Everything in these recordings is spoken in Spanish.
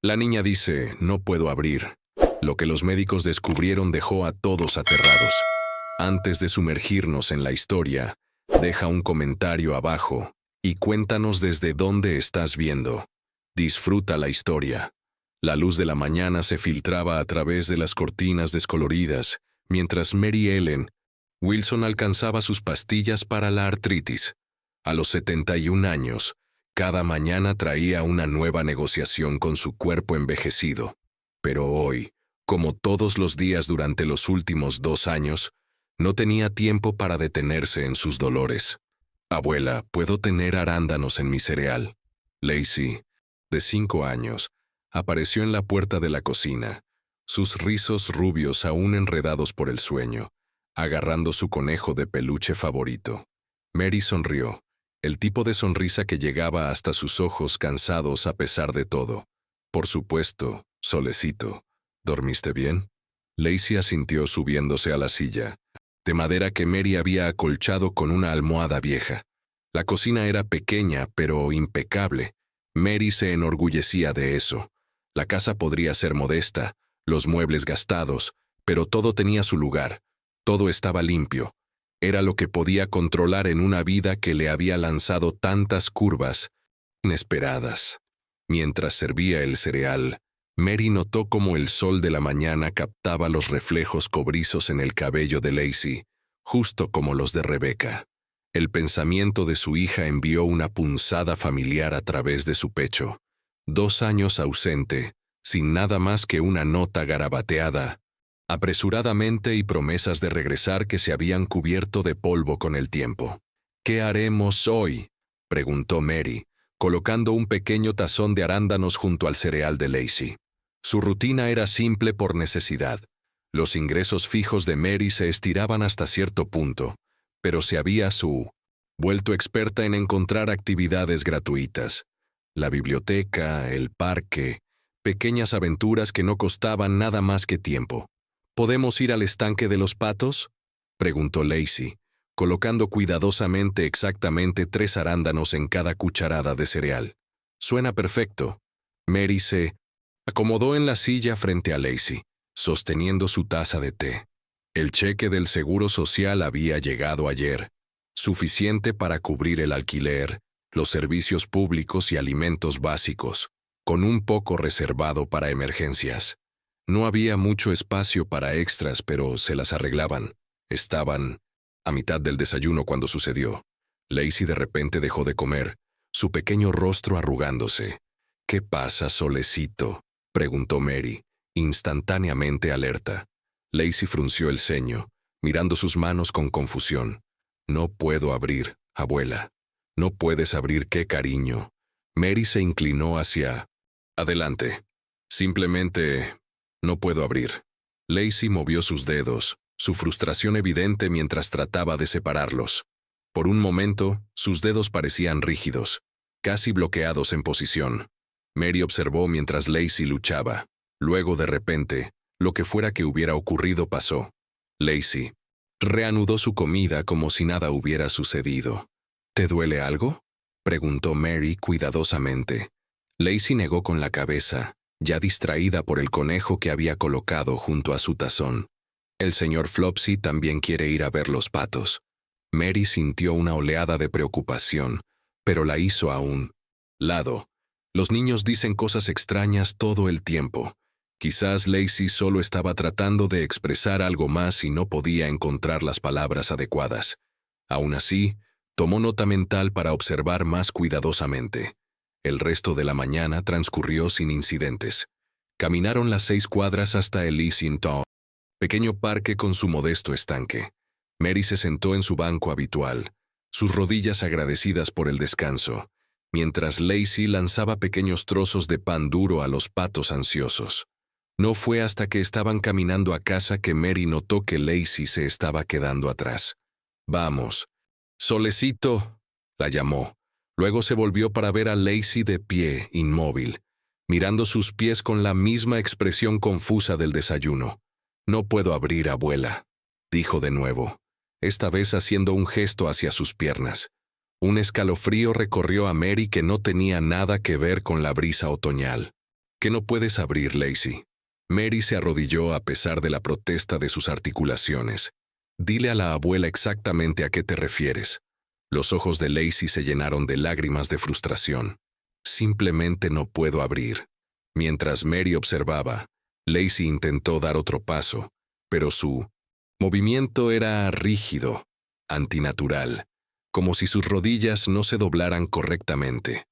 La niña dice, no puedo abrir. Lo que los médicos descubrieron dejó a todos aterrados. Antes de sumergirnos en la historia, deja un comentario abajo y cuéntanos desde dónde estás viendo. Disfruta la historia. La luz de la mañana se filtraba a través de las cortinas descoloridas, mientras Mary Ellen Wilson alcanzaba sus pastillas para la artritis. A los 71 años, cada mañana traía una nueva negociación con su cuerpo envejecido. Pero hoy, como todos los días durante los últimos 2 años, no tenía tiempo para detenerse en sus dolores. Abuela, ¿puedo tener arándanos en mi cereal? Lacey, de 5 años, apareció en la puerta de la cocina, sus rizos rubios aún enredados por el sueño, agarrando su conejo de peluche favorito. Mary sonrió, el tipo de sonrisa que llegaba hasta sus ojos cansados a pesar de todo. Por supuesto, solecito. ¿Dormiste bien? Lacey asintió subiéndose a la silla, de madera que Mary había acolchado con una almohada vieja. La cocina era pequeña, pero impecable. Mary se enorgullecía de eso. La casa podría ser modesta, los muebles gastados, pero todo tenía su lugar. Todo estaba limpio. Era lo que podía controlar en una vida que le había lanzado tantas curvas inesperadas. Mientras servía el cereal, Mary notó cómo el sol de la mañana captaba los reflejos cobrizos en el cabello de Lacey, justo como los de Rebecca. El pensamiento de su hija envió una punzada familiar a través de su pecho. 2 años ausente, sin nada más que una nota garabateada, apresuradamente y promesas de regresar que se habían cubierto de polvo con el tiempo. ¿Qué haremos hoy?, preguntó Mary, colocando un pequeño tazón de arándanos junto al cereal de Lacey. Su rutina era simple por necesidad. Los ingresos fijos de Mary se estiraban hasta cierto punto, pero se había vuelto experta en encontrar actividades gratuitas. La biblioteca, el parque, pequeñas aventuras que no costaban nada más que tiempo. ¿Podemos ir al estanque de los patos?, preguntó Lacey, colocando cuidadosamente exactamente 3 arándanos en cada cucharada de cereal. Suena perfecto. Mary se acomodó en la silla frente a Lacey, sosteniendo su taza de té. El cheque del Seguro Social había llegado ayer, suficiente para cubrir el alquiler, los servicios públicos y alimentos básicos, con un poco reservado para emergencias. No había mucho espacio para extras, pero se las arreglaban. Estaban a mitad del desayuno cuando sucedió. Lacey de repente dejó de comer, su pequeño rostro arrugándose. ¿Qué pasa, solecito?, preguntó Mary, instantáneamente alerta. Lacey frunció el ceño, mirando sus manos con confusión. No puedo abrir, abuela. No puedes abrir, ¿qué, cariño? Mary se inclinó hacia adelante. Simplemente no puedo abrir. Lacey movió sus dedos, su frustración evidente mientras trataba de separarlos. Por un momento, sus dedos parecían rígidos, casi bloqueados en posición. Mary observó mientras Lacey luchaba. Luego, de repente, lo que fuera que hubiera ocurrido pasó. Lacey reanudó su comida como si nada hubiera sucedido. ¿Te duele algo?, preguntó Mary cuidadosamente. Lacey negó con la cabeza, ya distraída por el conejo que había colocado junto a su tazón. El señor Flopsy también quiere ir a ver los patos. Mary sintió una oleada de preocupación, pero la hizo a un lado. Los niños dicen cosas extrañas todo el tiempo. Quizás Lacey solo estaba tratando de expresar algo más y no podía encontrar las palabras adecuadas. Aún así, tomó nota mental para observar más cuidadosamente. El resto de la mañana transcurrió sin incidentes. Caminaron las 6 cuadras hasta el Islington, pequeño parque con su modesto estanque. Mary se sentó en su banco habitual, sus rodillas agradecidas por el descanso, mientras Lacey lanzaba pequeños trozos de pan duro a los patos ansiosos. No fue hasta que estaban caminando a casa que Mary notó que Lacey se estaba quedando atrás. «Vamos, solecito», la llamó. Luego se volvió para ver a Lacey de pie, inmóvil, mirando sus pies con la misma expresión confusa del desayuno. «No puedo abrir, abuela», dijo de nuevo, esta vez haciendo un gesto hacia sus piernas. Un escalofrío recorrió a Mary que no tenía nada que ver con la brisa otoñal. ¿Qué no puedes abrir, Lacey? Mary se arrodilló a pesar de la protesta de sus articulaciones. Dile a la abuela exactamente a qué te refieres. Los ojos de Lacey se llenaron de lágrimas de frustración. Simplemente no puedo abrir. Mientras Mary observaba, Lacey intentó dar otro paso, pero su movimiento era rígido, antinatural, como si sus rodillas no se doblaran correctamente.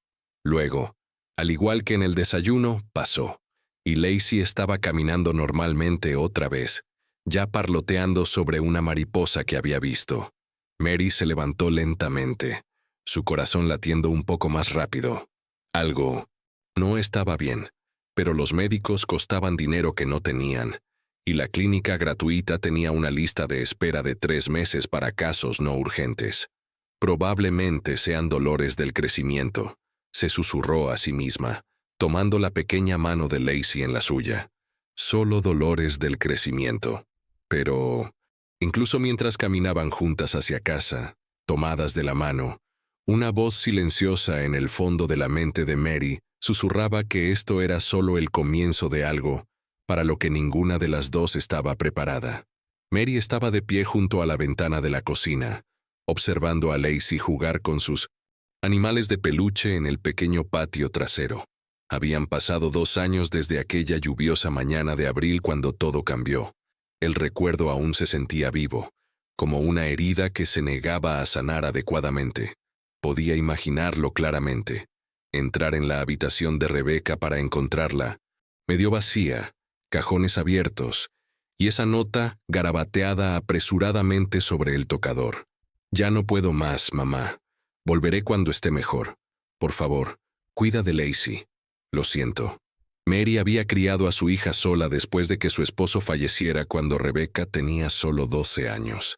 Luego, al igual que en el desayuno, pasó, y Lacey estaba caminando normalmente otra vez, ya parloteando sobre una mariposa que había visto. Mary se levantó lentamente, su corazón latiendo un poco más rápido. Algo no estaba bien, pero los médicos costaban dinero que no tenían, y la clínica gratuita tenía una lista de espera de 3 meses para casos no urgentes. Probablemente sean dolores del crecimiento, se susurró a sí misma, tomando la pequeña mano de Lacey en la suya. Solo dolores del crecimiento. Pero, incluso mientras caminaban juntas hacia casa, tomadas de la mano, una voz silenciosa en el fondo de la mente de Mary susurraba que esto era solo el comienzo de algo para lo que ninguna de las dos estaba preparada. Mary estaba de pie junto a la ventana de la cocina, observando a Lacey jugar con sus animales de peluche en el pequeño patio trasero. Habían pasado 2 años desde aquella lluviosa mañana de abril cuando todo cambió. El recuerdo aún se sentía vivo, como una herida que se negaba a sanar adecuadamente. Podía imaginarlo claramente. Entrar en la habitación de Rebecca para encontrarla, medio vacía, cajones abiertos, y esa nota garabateada apresuradamente sobre el tocador. Ya no puedo más, mamá. Volveré cuando esté mejor. Por favor, cuida de Lacey. Lo siento. Mary había criado a su hija sola después de que su esposo falleciera cuando Rebecca tenía solo 12 años.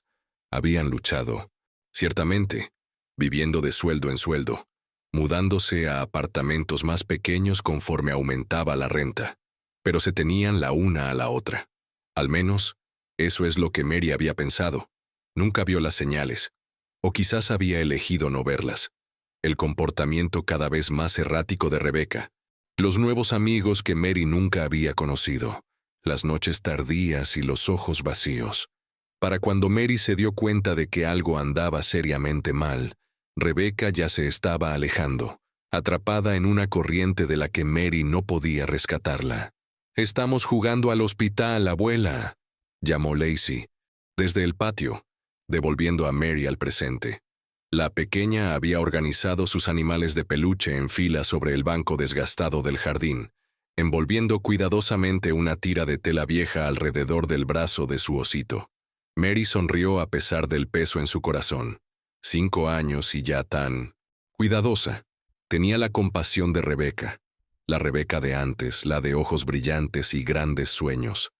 Habían luchado, ciertamente, viviendo de sueldo en sueldo, mudándose a apartamentos más pequeños conforme aumentaba la renta, pero se tenían la una a la otra. Al menos, eso es lo que Mary había pensado. Nunca vio las señales, o quizás había elegido no verlas. El comportamiento cada vez más errático de Rebecca, los nuevos amigos que Mary nunca había conocido, las noches tardías y los ojos vacíos. Para cuando Mary se dio cuenta de que algo andaba seriamente mal, Rebecca ya se estaba alejando, atrapada en una corriente de la que Mary no podía rescatarla. «Estamos jugando al hospital, abuela», llamó Lacey, desde el patio, devolviendo a Mary al presente. La pequeña había organizado sus animales de peluche en fila sobre el banco desgastado del jardín, envolviendo cuidadosamente una tira de tela vieja alrededor del brazo de su osito. Mary sonrió a pesar del peso en su corazón. 5 años y ya tan cuidadosa. Tenía la compasión de Rebecca, la Rebecca de antes, la de ojos brillantes y grandes sueños.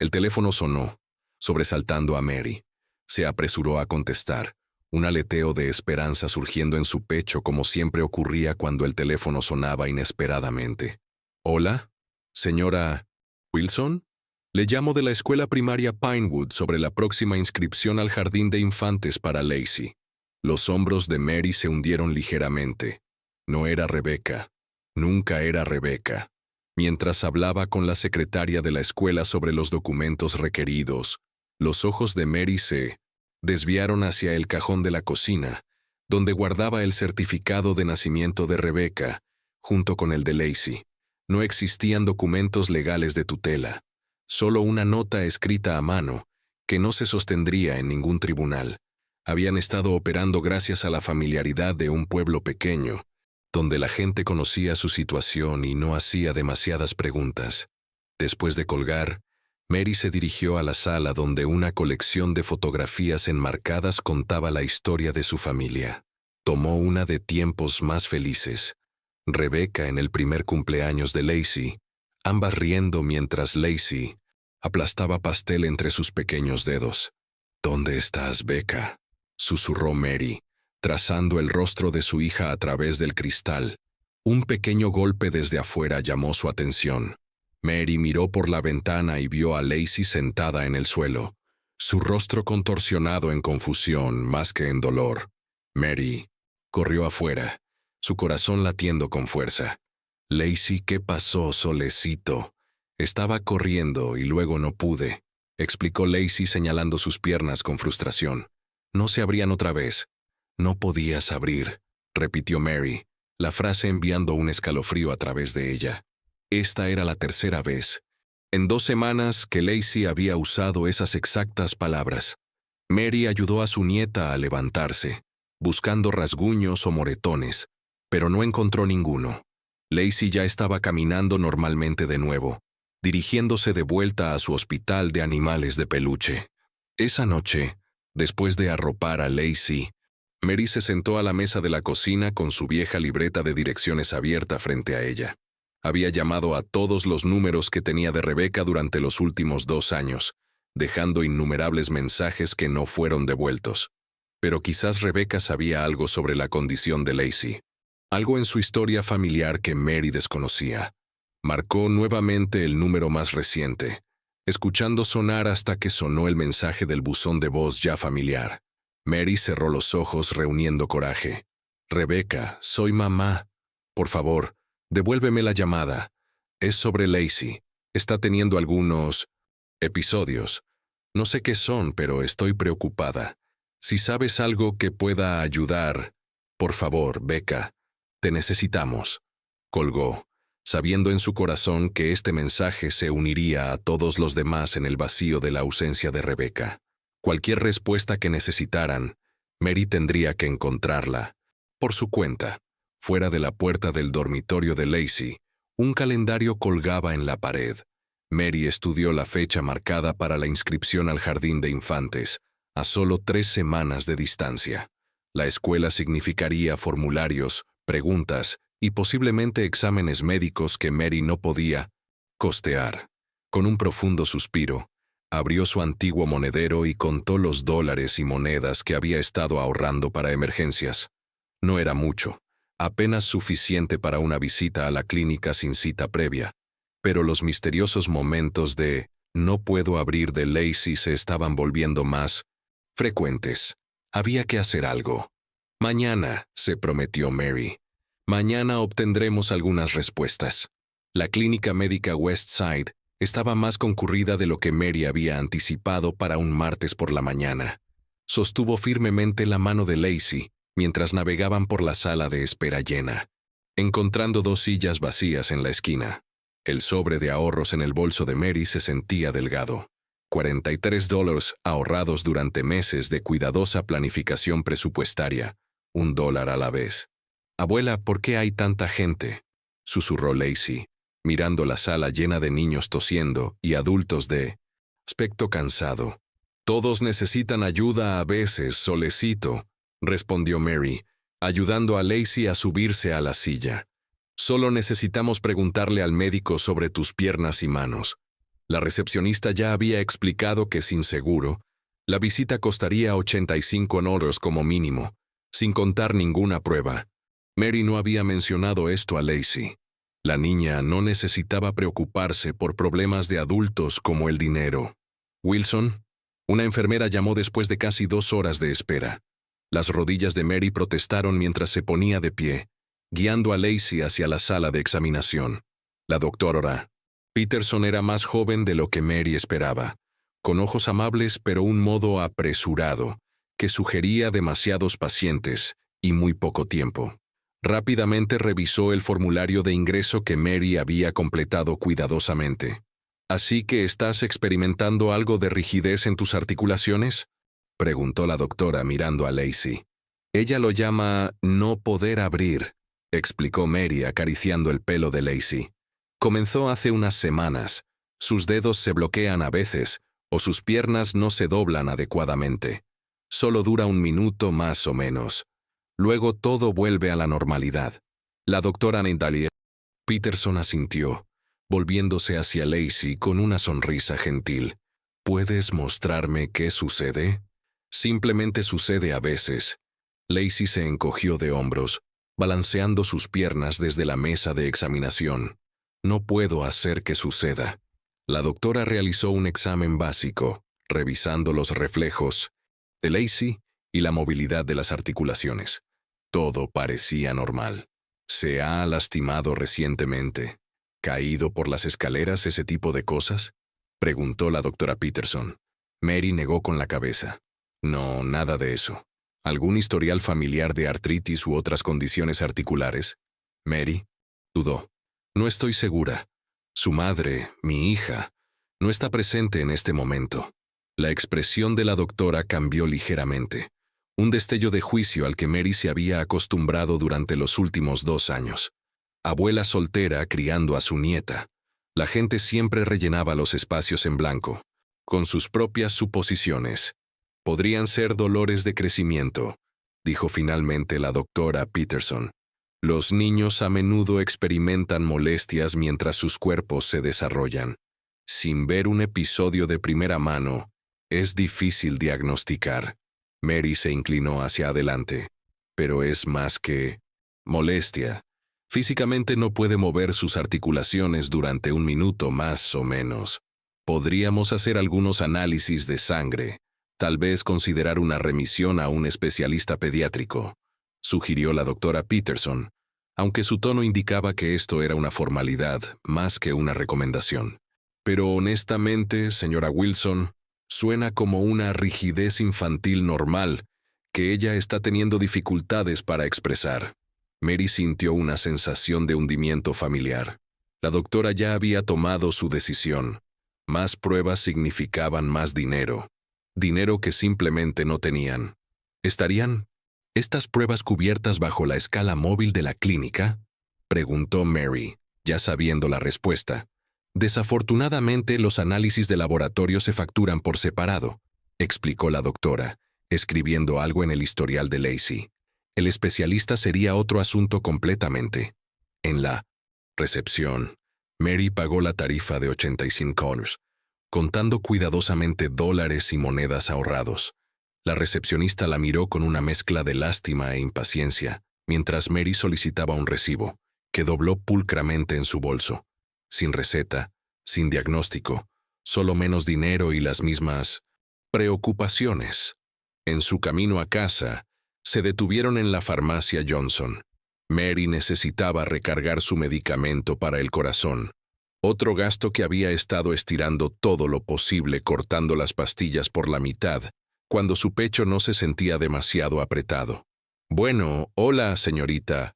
El teléfono sonó, sobresaltando a Mary. Se apresuró a contestar, un aleteo de esperanza surgiendo en su pecho como siempre ocurría cuando el teléfono sonaba inesperadamente. «¿Hola? ¿Señora Wilson? Le llamo de la escuela primaria Pinewood sobre la próxima inscripción al jardín de infantes para Lacey». Los hombros de Mary se hundieron ligeramente. No era Rebecca. Nunca era Rebecca. Mientras hablaba con la secretaria de la escuela sobre los documentos requeridos, los ojos de Mary se desviaron hacia el cajón de la cocina, donde guardaba el certificado de nacimiento de Rebecca, junto con el de Lacey. No existían documentos legales de tutela, solo una nota escrita a mano, que no se sostendría en ningún tribunal. Habían estado operando gracias a la familiaridad de un pueblo pequeño, donde la gente conocía su situación y no hacía demasiadas preguntas. Después de colgar, Mary se dirigió a la sala donde una colección de fotografías enmarcadas contaba la historia de su familia. Tomó una de tiempos más felices. Rebecca en el primer cumpleaños de Lacey, ambas riendo mientras Lacey aplastaba pastel entre sus pequeños dedos. «¿Dónde estás, Becca?», susurró Mary, trazando el rostro de su hija a través del cristal. Un pequeño golpe desde afuera llamó su atención. Mary miró por la ventana y vio a Lacey sentada en el suelo, su rostro contorsionado en confusión más que en dolor. Mary corrió afuera, su corazón latiendo con fuerza. Lacey, ¿qué pasó, solecito? Estaba corriendo y luego no pude, explicó Lacey señalando sus piernas con frustración. No se abrían otra vez. No podías abrir, repitió Mary, la frase enviando un escalofrío a través de ella. Esta era la tercera vez, en 2 semanas, que Lacey había usado esas exactas palabras. Mary ayudó a su nieta a levantarse, buscando rasguños o moretones, pero no encontró ninguno. Lacey ya estaba caminando normalmente de nuevo, dirigiéndose de vuelta a su hospital de animales de peluche. Esa noche, después de arropar a Lacey, Mary se sentó a la mesa de la cocina con su vieja libreta de direcciones abierta frente a ella. Había llamado a todos los números que tenía de Rebecca durante los últimos 2 años, dejando innumerables mensajes que no fueron devueltos. Pero quizás Rebecca sabía algo sobre la condición de Lacey. Algo en su historia familiar que Mary desconocía. Marcó nuevamente el número más reciente, escuchando sonar hasta que sonó el mensaje del buzón de voz ya familiar. Mary cerró los ojos reuniendo coraje. «Rebecca, soy mamá. Por favor, devuélveme la llamada. Es sobre Lacey. Está teniendo algunos episodios. No sé qué son, pero estoy preocupada. Si sabes algo que pueda ayudar, por favor, Becca, te necesitamos». Colgó, sabiendo en su corazón que este mensaje se uniría a todos los demás en el vacío de la ausencia de Rebecca. Cualquier respuesta que necesitaran, Mary tendría que encontrarla, por su cuenta. Fuera de la puerta del dormitorio de Lacey, un calendario colgaba en la pared. Mary estudió la fecha marcada para la inscripción al jardín de infantes, a solo 3 semanas de distancia. La escuela significaría formularios, preguntas y posiblemente exámenes médicos que Mary no podía costear. Con un profundo suspiro, abrió su antiguo monedero y contó los dólares y monedas que había estado ahorrando para emergencias. No era mucho, apenas suficiente para una visita a la clínica sin cita previa, pero los misteriosos momentos de «no puedo abrir» de Lacey se estaban volviendo más frecuentes. Había que hacer algo. «Mañana», se prometió Mary. «Mañana obtendremos algunas respuestas». La clínica médica Westside estaba más concurrida de lo que Mary había anticipado para un martes por la mañana. Sostuvo firmemente la mano de Lacey mientras navegaban por la sala de espera llena, encontrando 2 sillas vacías en la esquina. El sobre de ahorros en el bolso de Mary se sentía delgado. $43 ahorrados durante meses de cuidadosa planificación presupuestaria, $1 a la vez. «Abuela, ¿por qué hay tanta gente?», susurró Lacey, mirando la sala llena de niños tosiendo y adultos de aspecto cansado. «Todos necesitan ayuda a veces, solecito», respondió Mary, ayudando a Lacey a subirse a la silla. «Solo necesitamos preguntarle al médico sobre tus piernas y manos». La recepcionista ya había explicado que sin seguro, la visita costaría $85 como mínimo, sin contar ninguna prueba. Mary no había mencionado esto a Lacey. La niña no necesitaba preocuparse por problemas de adultos como el dinero. «Wilson», una enfermera llamó después de casi 2 horas de espera. Las rodillas de Mary protestaron mientras se ponía de pie, guiando a Lacey hacia la sala de examinación. La doctora Peterson era más joven de lo que Mary esperaba, con ojos amables pero un modo apresurado, que sugería demasiados pacientes y muy poco tiempo. Rápidamente revisó el formulario de ingreso que Mary había completado cuidadosamente. «¿Así que estás experimentando algo de rigidez en tus articulaciones?», preguntó la doctora mirando a Lacey. «Ella lo llama no poder abrir», explicó Mary acariciando el pelo de Lacey. «Comenzó hace unas semanas. Sus dedos se bloquean a veces, o sus piernas no se doblan adecuadamente. Solo dura 1 minuto más o menos. Luego todo vuelve a la normalidad». La doctora Natalie Peterson asintió, volviéndose hacia Lacey con una sonrisa gentil. «¿Puedes mostrarme qué sucede?». «Simplemente sucede a veces». Lacey se encogió de hombros, balanceando sus piernas desde la mesa de examinación. «No puedo hacer que suceda». La doctora realizó un examen básico, revisando los reflejos de Lacey y la movilidad de las articulaciones. Todo parecía normal. ¿Se ha lastimado recientemente? ¿Caído por las escaleras, ese tipo de cosas? Preguntó la doctora Peterson. Mary negó con la cabeza. No, nada de eso. ¿Algún historial familiar de artritis u otras condiciones articulares? Mary dudó. No estoy segura. Su madre, mi hija, no está presente en este momento. La expresión de la doctora cambió ligeramente. Un destello de juicio al que Mary se había acostumbrado durante los últimos 2 años. Abuela soltera criando a su nieta. La gente siempre rellenaba los espacios en blanco, con sus propias suposiciones. Podrían ser dolores de crecimiento, dijo finalmente la doctora Peterson. Los niños a menudo experimentan molestias mientras sus cuerpos se desarrollan. Sin ver un episodio de primera mano, es difícil diagnosticar. Mary se inclinó hacia adelante. Pero es más que molestia. Físicamente no puede mover sus articulaciones durante 1 minuto más o menos. Podríamos hacer algunos análisis de sangre, tal vez considerar una remisión a un especialista pediátrico, sugirió la doctora Peterson, aunque su tono indicaba que esto era una formalidad más que una recomendación. Pero honestamente, señora Wilson, suena como una rigidez infantil normal que ella está teniendo dificultades para expresar. Mary sintió una sensación de hundimiento familiar. La doctora ya había tomado su decisión. Más pruebas significaban más dinero. Dinero que simplemente no tenían. ¿Estarían estas pruebas cubiertas bajo la escala móvil de la clínica? Preguntó Mary, ya sabiendo la respuesta. Desafortunadamente, los análisis de laboratorio se facturan por separado, explicó la doctora, escribiendo algo en el historial de Lacey. El especialista sería otro asunto completamente. En la recepción, Mary pagó la tarifa de $85, contando cuidadosamente dólares y monedas ahorrados. La recepcionista la miró con una mezcla de lástima e impaciencia, mientras Mary solicitaba un recibo, que dobló pulcramente en su bolso. Sin receta, sin diagnóstico, solo menos dinero y las mismas preocupaciones. En su camino a casa, se detuvieron en la farmacia Johnson. Mary necesitaba recargar su medicamento para el corazón, otro gasto que había estado estirando todo lo posible cortando las pastillas por la mitad, cuando su pecho no se sentía demasiado apretado. Bueno, hola, señorita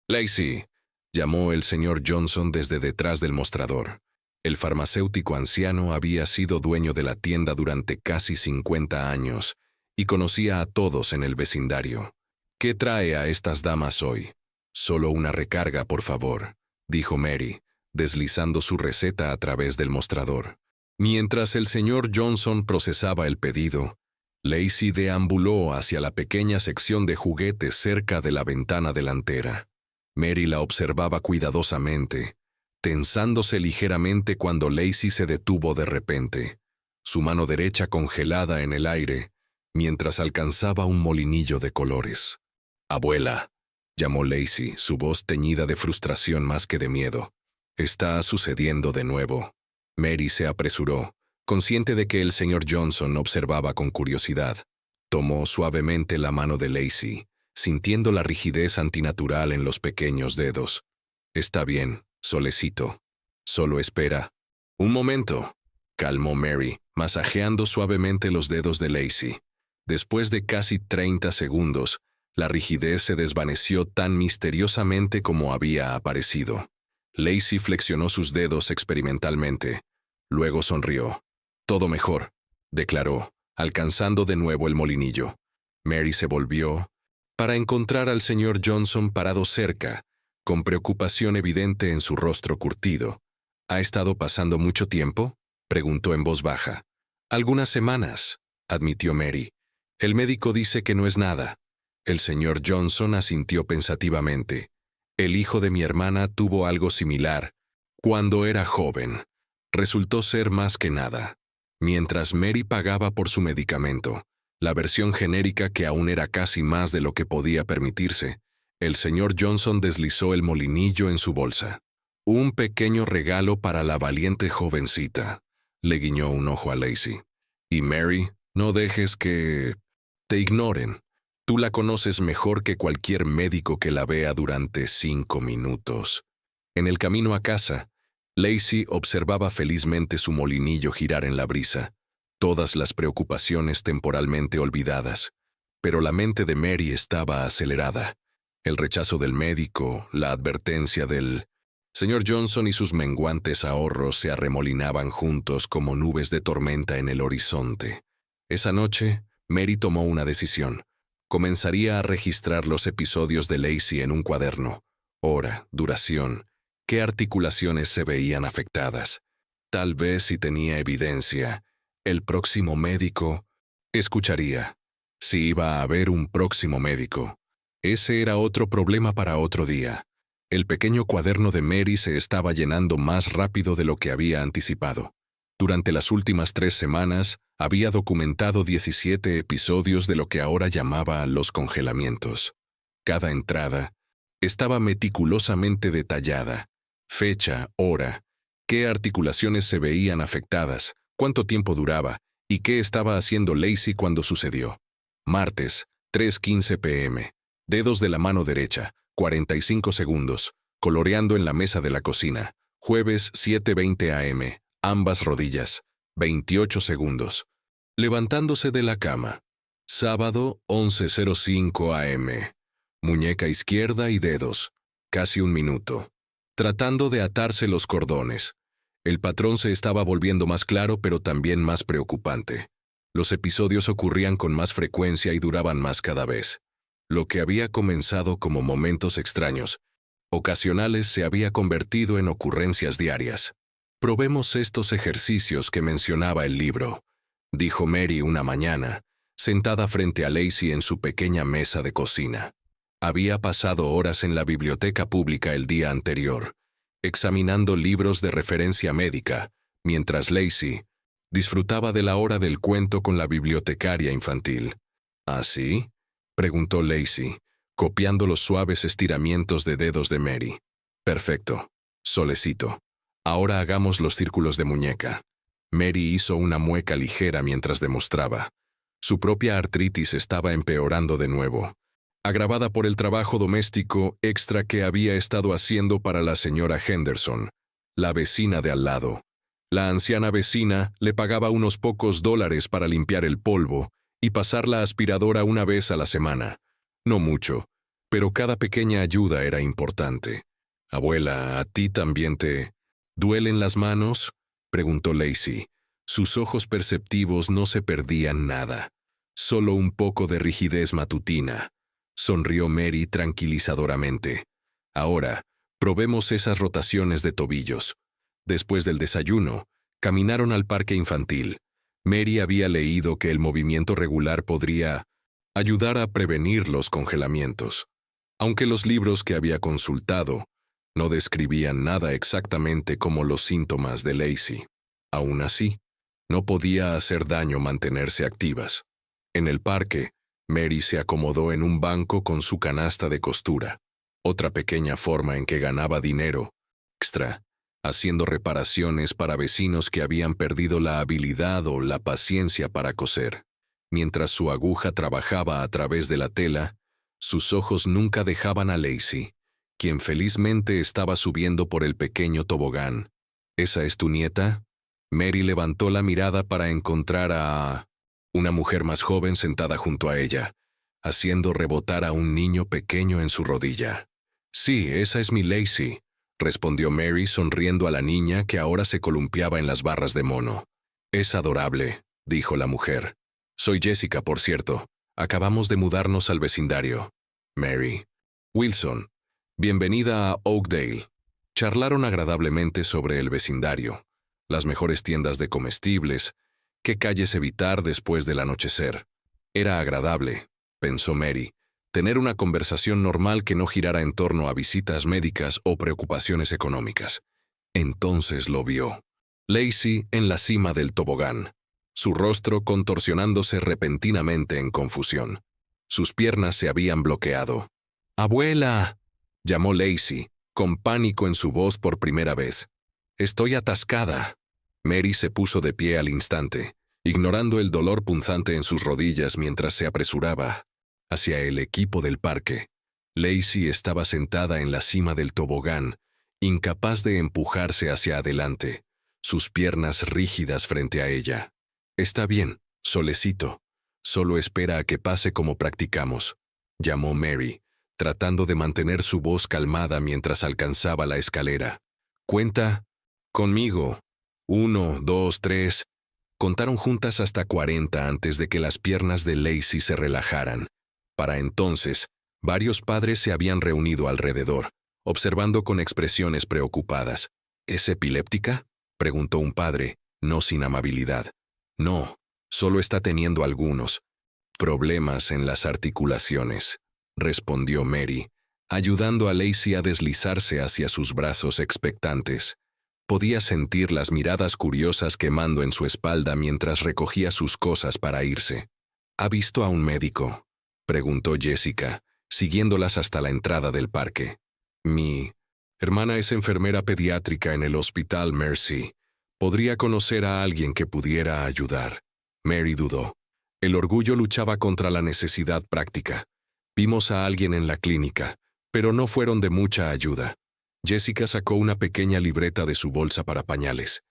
Lacey, llamó el señor Johnson desde detrás del mostrador. El farmacéutico anciano había sido dueño de la tienda durante casi 50 años y conocía a todos en el vecindario. ¿Qué trae a estas damas hoy? Solo una recarga, por favor, dijo Mary, deslizando su receta a través del mostrador. Mientras el señor Johnson procesaba el pedido, Lacey deambuló hacia la pequeña sección de juguetes cerca de la ventana delantera. Mary la observaba cuidadosamente, tensándose ligeramente cuando Lacey se detuvo de repente, su mano derecha congelada en el aire, mientras alcanzaba un molinillo de colores. «Abuela», llamó Lacey, su voz teñida de frustración más que de miedo. «Está sucediendo de nuevo». Mary se apresuró, consciente de que el señor Johnson observaba con curiosidad. Tomó suavemente la mano de Lacey, sintiendo la rigidez antinatural en los pequeños dedos. «Está bien, solecito. Solo espera». «Un momento», calmó Mary, masajeando suavemente los dedos de Lacey. Después de casi 30 segundos, la rigidez se desvaneció tan misteriosamente como había aparecido. Lacey flexionó sus dedos experimentalmente. Luego sonrió. «Todo mejor», declaró, alcanzando de nuevo el molinillo. Mary se volvió para encontrar al señor Johnson parado cerca, con preocupación evidente en su rostro curtido. «¿Ha estado pasando mucho tiempo?», preguntó en voz baja. «Algunas semanas», admitió Mary. «El médico dice que no es nada». El señor Johnson asintió pensativamente. «El hijo de mi hermana tuvo algo similar cuando era joven. Resultó ser más que nada». Mientras Mary pagaba por su medicamento, la versión genérica que aún era casi más de lo que podía permitirse, el señor Johnson deslizó el molinillo en su bolsa. «Un pequeño regalo para la valiente jovencita», le guiñó un ojo a Lacey. «Y Mary, no dejes que te ignoren. Tú la conoces mejor que cualquier médico que la vea durante 5 minutos. En el camino a casa, Lacey observaba felizmente su molinillo girar en la brisa, todas las preocupaciones temporalmente olvidadas. Pero la mente de Mary estaba acelerada. El rechazo del médico, la advertencia del señor Johnson y sus menguantes ahorros se arremolinaban juntos como nubes de tormenta en el horizonte. Esa noche, Mary tomó una decisión. Comenzaría a registrar los episodios de Lacey en un cuaderno. Hora, duración, qué articulaciones se veían afectadas. Tal vez si tenía evidencia, el próximo médico escucharía. Si iba a haber un próximo médico. Ese era otro problema para otro día. El pequeño cuaderno de Mary se estaba llenando más rápido de lo que había anticipado. Durante las últimas 3 semanas, había documentado 17 episodios de lo que ahora llamaba los congelamientos. Cada entrada estaba meticulosamente detallada. Fecha, hora, qué articulaciones se veían afectadas, cuánto tiempo duraba y qué estaba haciendo Lacey cuando sucedió. Martes, 3:15 p.m. Dedos de la mano derecha, 45 segundos, coloreando en la mesa de la cocina. Jueves, 7:20 a.m. Ambas rodillas, 28 segundos. Levantándose de la cama. Sábado, 11:05 a.m. Muñeca izquierda y dedos, casi 1 minuto. Tratando de atarse los cordones. El patrón se estaba volviendo más claro, pero también más preocupante. Los episodios ocurrían con más frecuencia y duraban más cada vez. Lo que había comenzado como momentos extraños, ocasionales, se había convertido en ocurrencias diarias. Probemos estos ejercicios que mencionaba el libro, dijo Mary una mañana, sentada frente a Lacey en su pequeña mesa de cocina. Había pasado horas en la biblioteca pública el día anterior, examinando libros de referencia médica, mientras Lacey disfrutaba de la hora del cuento con la bibliotecaria infantil. ¿Ah, sí?, preguntó Lacey, copiando los suaves estiramientos de dedos de Mary. Perfecto. Solecito. Ahora hagamos los círculos de muñeca. Mary hizo una mueca ligera mientras demostraba. Su propia artritis estaba empeorando de nuevo, agravada por el trabajo doméstico extra que había estado haciendo para la señora Henderson, la vecina de al lado. La anciana vecina le pagaba unos pocos dólares para limpiar el polvo y pasar la aspiradora una vez a la semana. No mucho, pero cada pequeña ayuda era importante. Abuela, ¿a ti también te duelen las manos?, preguntó Lacey. Sus ojos perceptivos no se perdían nada, solo un poco de rigidez matutina. Sonrió Mary tranquilizadoramente. Ahora, probemos esas rotaciones de tobillos. Después del desayuno, caminaron al parque infantil. Mary había leído que el movimiento regular podría ayudar a prevenir los congelamientos. Aunque los libros que había consultado no describían nada exactamente como los síntomas de Lacey. Aún así, no podía hacer daño mantenerse activas. En el parque, Mary se acomodó en un banco con su canasta de costura, otra pequeña forma en que ganaba dinero extra, haciendo reparaciones para vecinos que habían perdido la habilidad o la paciencia para coser. Mientras su aguja trabajaba a través de la tela, sus ojos nunca dejaban a Lacey, quien felizmente estaba subiendo por el pequeño tobogán. ¿Esa es tu nieta? Mary levantó la mirada para encontrar a una mujer más joven sentada junto a ella, haciendo rebotar a un niño pequeño en su rodilla. Sí, esa es mi Lacey, respondió Mary sonriendo a la niña que ahora se columpiaba en las barras de mono. Es adorable, dijo la mujer. Soy Jessica, por cierto. Acabamos de mudarnos al vecindario. Mary. Wilson. Bienvenida a Oakdale. Charlaron agradablemente sobre el vecindario, las mejores tiendas de comestibles, qué calles evitar después del anochecer. Era agradable, pensó Mary, tener una conversación normal que no girara en torno a visitas médicas o preocupaciones económicas. Entonces lo vio. Lacey en la cima del tobogán, su rostro contorsionándose repentinamente en confusión. Sus piernas se habían bloqueado. ¡Abuela!, llamó Lacey, con pánico en su voz por primera vez. Estoy atascada. Mary se puso de pie al instante, ignorando el dolor punzante en sus rodillas mientras se apresuraba hacia el equipo del parque. Lacey estaba sentada en la cima del tobogán, incapaz de empujarse hacia adelante, sus piernas rígidas frente a ella. «Está bien, solecito. Solo espera a que pase como practicamos», llamó Mary, tratando de mantener su voz calmada mientras alcanzaba la escalera. «Cuenta conmigo. 1, 2, 3. Contaron juntas hasta 40 antes de que las piernas de Lacey se relajaran. Para entonces, varios padres se habían reunido alrededor, observando con expresiones preocupadas. «¿Es epiléptica?», preguntó un padre, no sin amabilidad. «No, solo está teniendo algunos problemas en las articulaciones», respondió Mary, ayudando a Lacey a deslizarse hacia sus brazos expectantes. Podía sentir las miradas curiosas quemando en su espalda mientras recogía sus cosas para irse. «¿Ha visto a un médico?», preguntó Jessica, siguiéndolas hasta la entrada del parque. «Mi hermana es enfermera pediátrica en el Hospital Mercy. Podría conocer a alguien que pudiera ayudar». Mary dudó. El orgullo luchaba contra la necesidad práctica. «Vimos a alguien en la clínica, pero no fueron de mucha ayuda». Jessica sacó una pequeña libreta de su bolsa para pañales.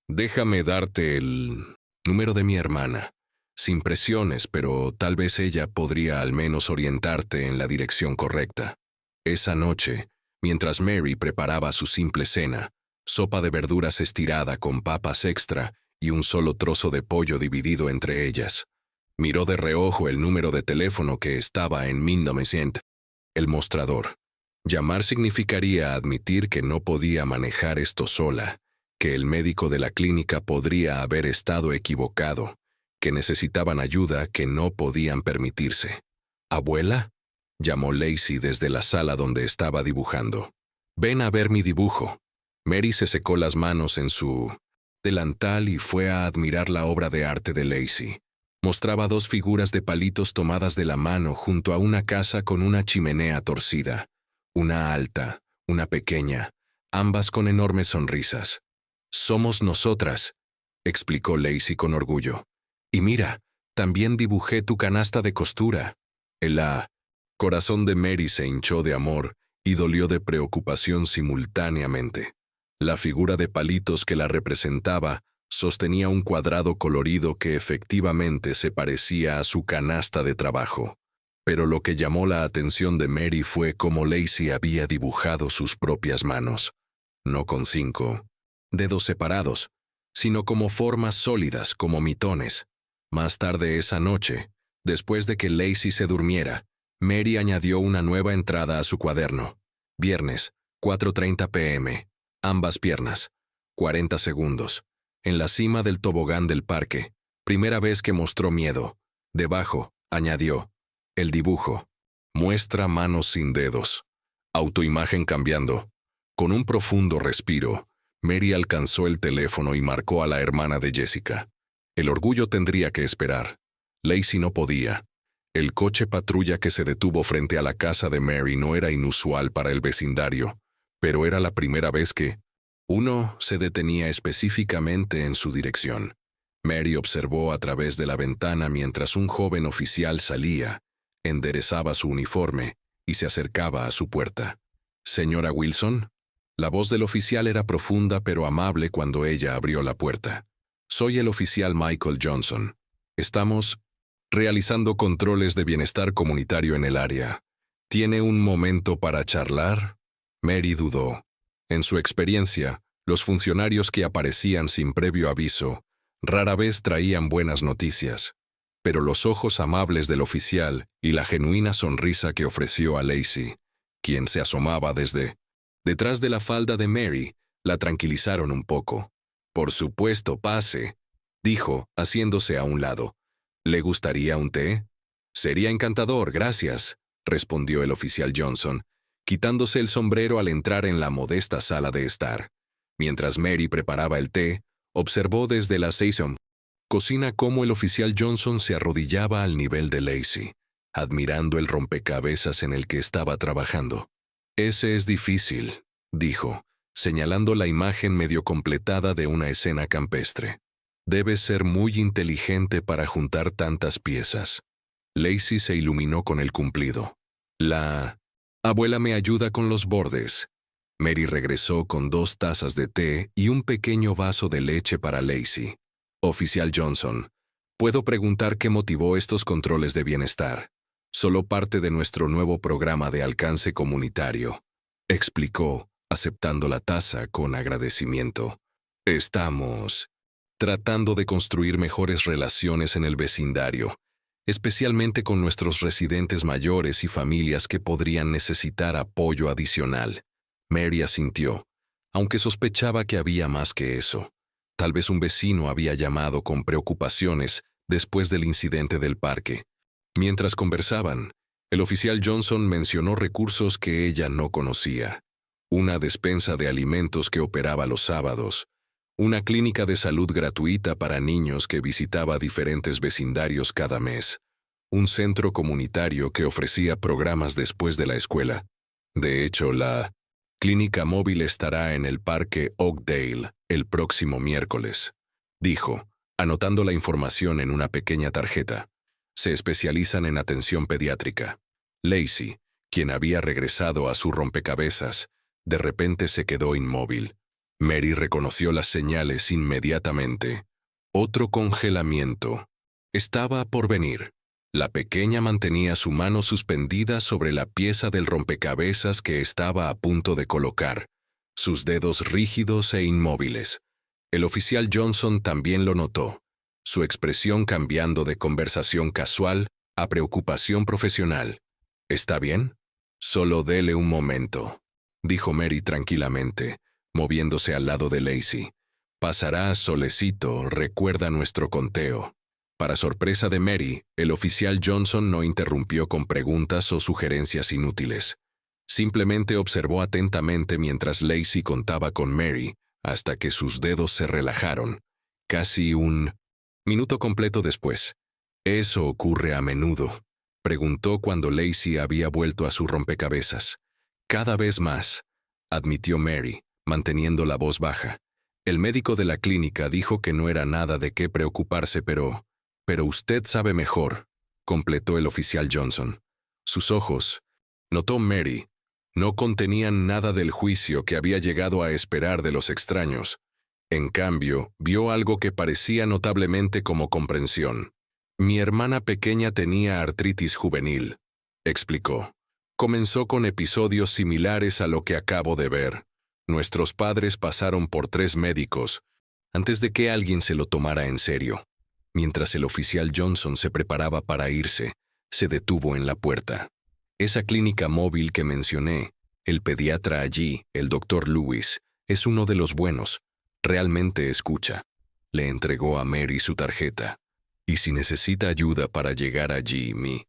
«Déjame darte el número de mi hermana. Sin presiones, pero tal vez ella podría al menos orientarte en la dirección correcta». Esa noche, mientras Mary preparaba su simple cena, sopa de verduras estirada con papas extra y un solo trozo de pollo dividido entre ellas, miró de reojo el número de teléfono que estaba en 1900. El mostrador. Llamar significaría admitir que no podía manejar esto sola, que el médico de la clínica podría haber estado equivocado, que necesitaban ayuda que no podían permitirse. «¿Abuela?», llamó Lacey desde la sala donde estaba dibujando. «Ven a ver mi dibujo». Mary se secó las manos en su delantal y fue a admirar la obra de arte de Lacey. Mostraba 2 figuras de palitos tomadas de la mano junto a una casa con una chimenea torcida. Una alta, una pequeña, ambas con enormes sonrisas. «Somos nosotras», explicó Lacey con orgullo. «Y mira, también dibujé tu canasta de costura». El corazón de Mary se hinchó de amor y dolió de preocupación simultáneamente. La figura de palitos que la representaba sostenía un cuadrado colorido que efectivamente se parecía a su canasta de trabajo. Pero lo que llamó la atención de Mary fue cómo Lacey había dibujado sus propias manos, no con 5 dedos separados, sino como formas sólidas, como mitones. Más tarde esa noche, después de que Lacey se durmiera, Mary añadió una nueva entrada a su cuaderno. Viernes, 4:30 p.m. Ambas piernas. 40 segundos. En la cima del tobogán del parque. Primera vez que mostró miedo. Debajo, añadió. El dibujo. Muestra manos sin dedos. Autoimagen cambiando. Con un profundo respiro, Mary alcanzó el teléfono y marcó a la hermana de Jessica. El orgullo tendría que esperar. Lacey no podía. El coche patrulla que se detuvo frente a la casa de Mary no era inusual para el vecindario, pero era la primera vez que uno se detenía específicamente en su dirección. Mary observó a través de la ventana mientras un joven oficial salía, enderezaba su uniforme y se acercaba a su puerta. «¿Señora Wilson?» La voz del oficial era profunda pero amable cuando ella abrió la puerta. «Soy el oficial Michael Johnson. Estamos realizando controles de bienestar comunitario en el área. ¿Tiene un momento para charlar?» Mary dudó. En su experiencia, los funcionarios que aparecían sin previo aviso rara vez traían buenas noticias. Pero los ojos amables del oficial y la genuina sonrisa que ofreció a Lacey, quien se asomaba desde detrás de la falda de Mary, la tranquilizaron un poco. «Por supuesto, pase», dijo, haciéndose a un lado. «¿Le gustaría un té?» «Sería encantador, gracias», respondió el oficial Johnson, quitándose el sombrero al entrar en la modesta sala de estar. Mientras Mary preparaba el té, observó desde la cocina cómo el oficial Johnson se arrodillaba al nivel de Lacey, admirando el rompecabezas en el que estaba trabajando. «Ese es difícil», dijo, señalando la imagen medio completada de una escena campestre. «Debe ser muy inteligente para juntar tantas piezas». Lacey se iluminó con el cumplido. La abuela me ayuda con los bordes. Mary regresó con 2 tazas de té y un pequeño vaso de leche para Lacey. Oficial Johnson, ¿puedo preguntar qué motivó estos controles de bienestar? Solo parte de nuestro nuevo programa de alcance comunitario, explicó, aceptando la taza con agradecimiento. Estamos tratando de construir mejores relaciones en el vecindario, especialmente con nuestros residentes mayores y familias que podrían necesitar apoyo adicional. Mary asintió, aunque sospechaba que había más que eso. Tal vez un vecino había llamado con preocupaciones después del incidente del parque. Mientras conversaban, el oficial Johnson mencionó recursos que ella no conocía. Una despensa de alimentos que operaba los sábados, una clínica de salud gratuita para niños que visitaba diferentes vecindarios cada mes, un centro comunitario que ofrecía programas después de la escuela. De hecho, la clínica móvil estará en el Parque Oakdale el próximo miércoles, dijo, anotando la información en una pequeña tarjeta. Se especializan en atención pediátrica. Lacey, quien había regresado a su rompecabezas, de repente se quedó inmóvil. Mary reconoció las señales inmediatamente. Otro congelamiento. Estaba por venir. La pequeña mantenía su mano suspendida sobre la pieza del rompecabezas que estaba a punto de colocar, sus dedos rígidos e inmóviles. El oficial Johnson también lo notó, su expresión cambiando de conversación casual a preocupación profesional. ¿Está bien? Solo dele un momento, dijo Mary tranquilamente, moviéndose al lado de Lacey. Pasará solecito, recuerda nuestro conteo. Para sorpresa de Mary, el oficial Johnson no interrumpió con preguntas o sugerencias inútiles. Simplemente observó atentamente mientras Lacey contaba con Mary, hasta que sus dedos se relajaron. Casi un minuto completo después. ¿Eso ocurre a menudo?, preguntó cuando Lacey había vuelto a su rompecabezas. Cada vez más, admitió Mary, manteniendo la voz baja. El médico de la clínica dijo que no era nada de qué preocuparse, pero usted sabe mejor, completó el oficial Johnson. Sus ojos, notó Mary, no contenían nada del juicio que había llegado a esperar de los extraños. En cambio, vio algo que parecía notablemente como comprensión. Mi hermana pequeña tenía artritis juvenil, explicó. Comenzó con episodios similares a lo que acabo de ver. Nuestros padres pasaron por 3 médicos antes de que alguien se lo tomara en serio. Mientras el oficial Johnson se preparaba para irse, se detuvo en la puerta. Esa clínica móvil que mencioné, el pediatra allí, el Dr. Lewis, es uno de los buenos. Realmente escucha. Le entregó a Mary su tarjeta. Y si necesita ayuda para llegar allí, mi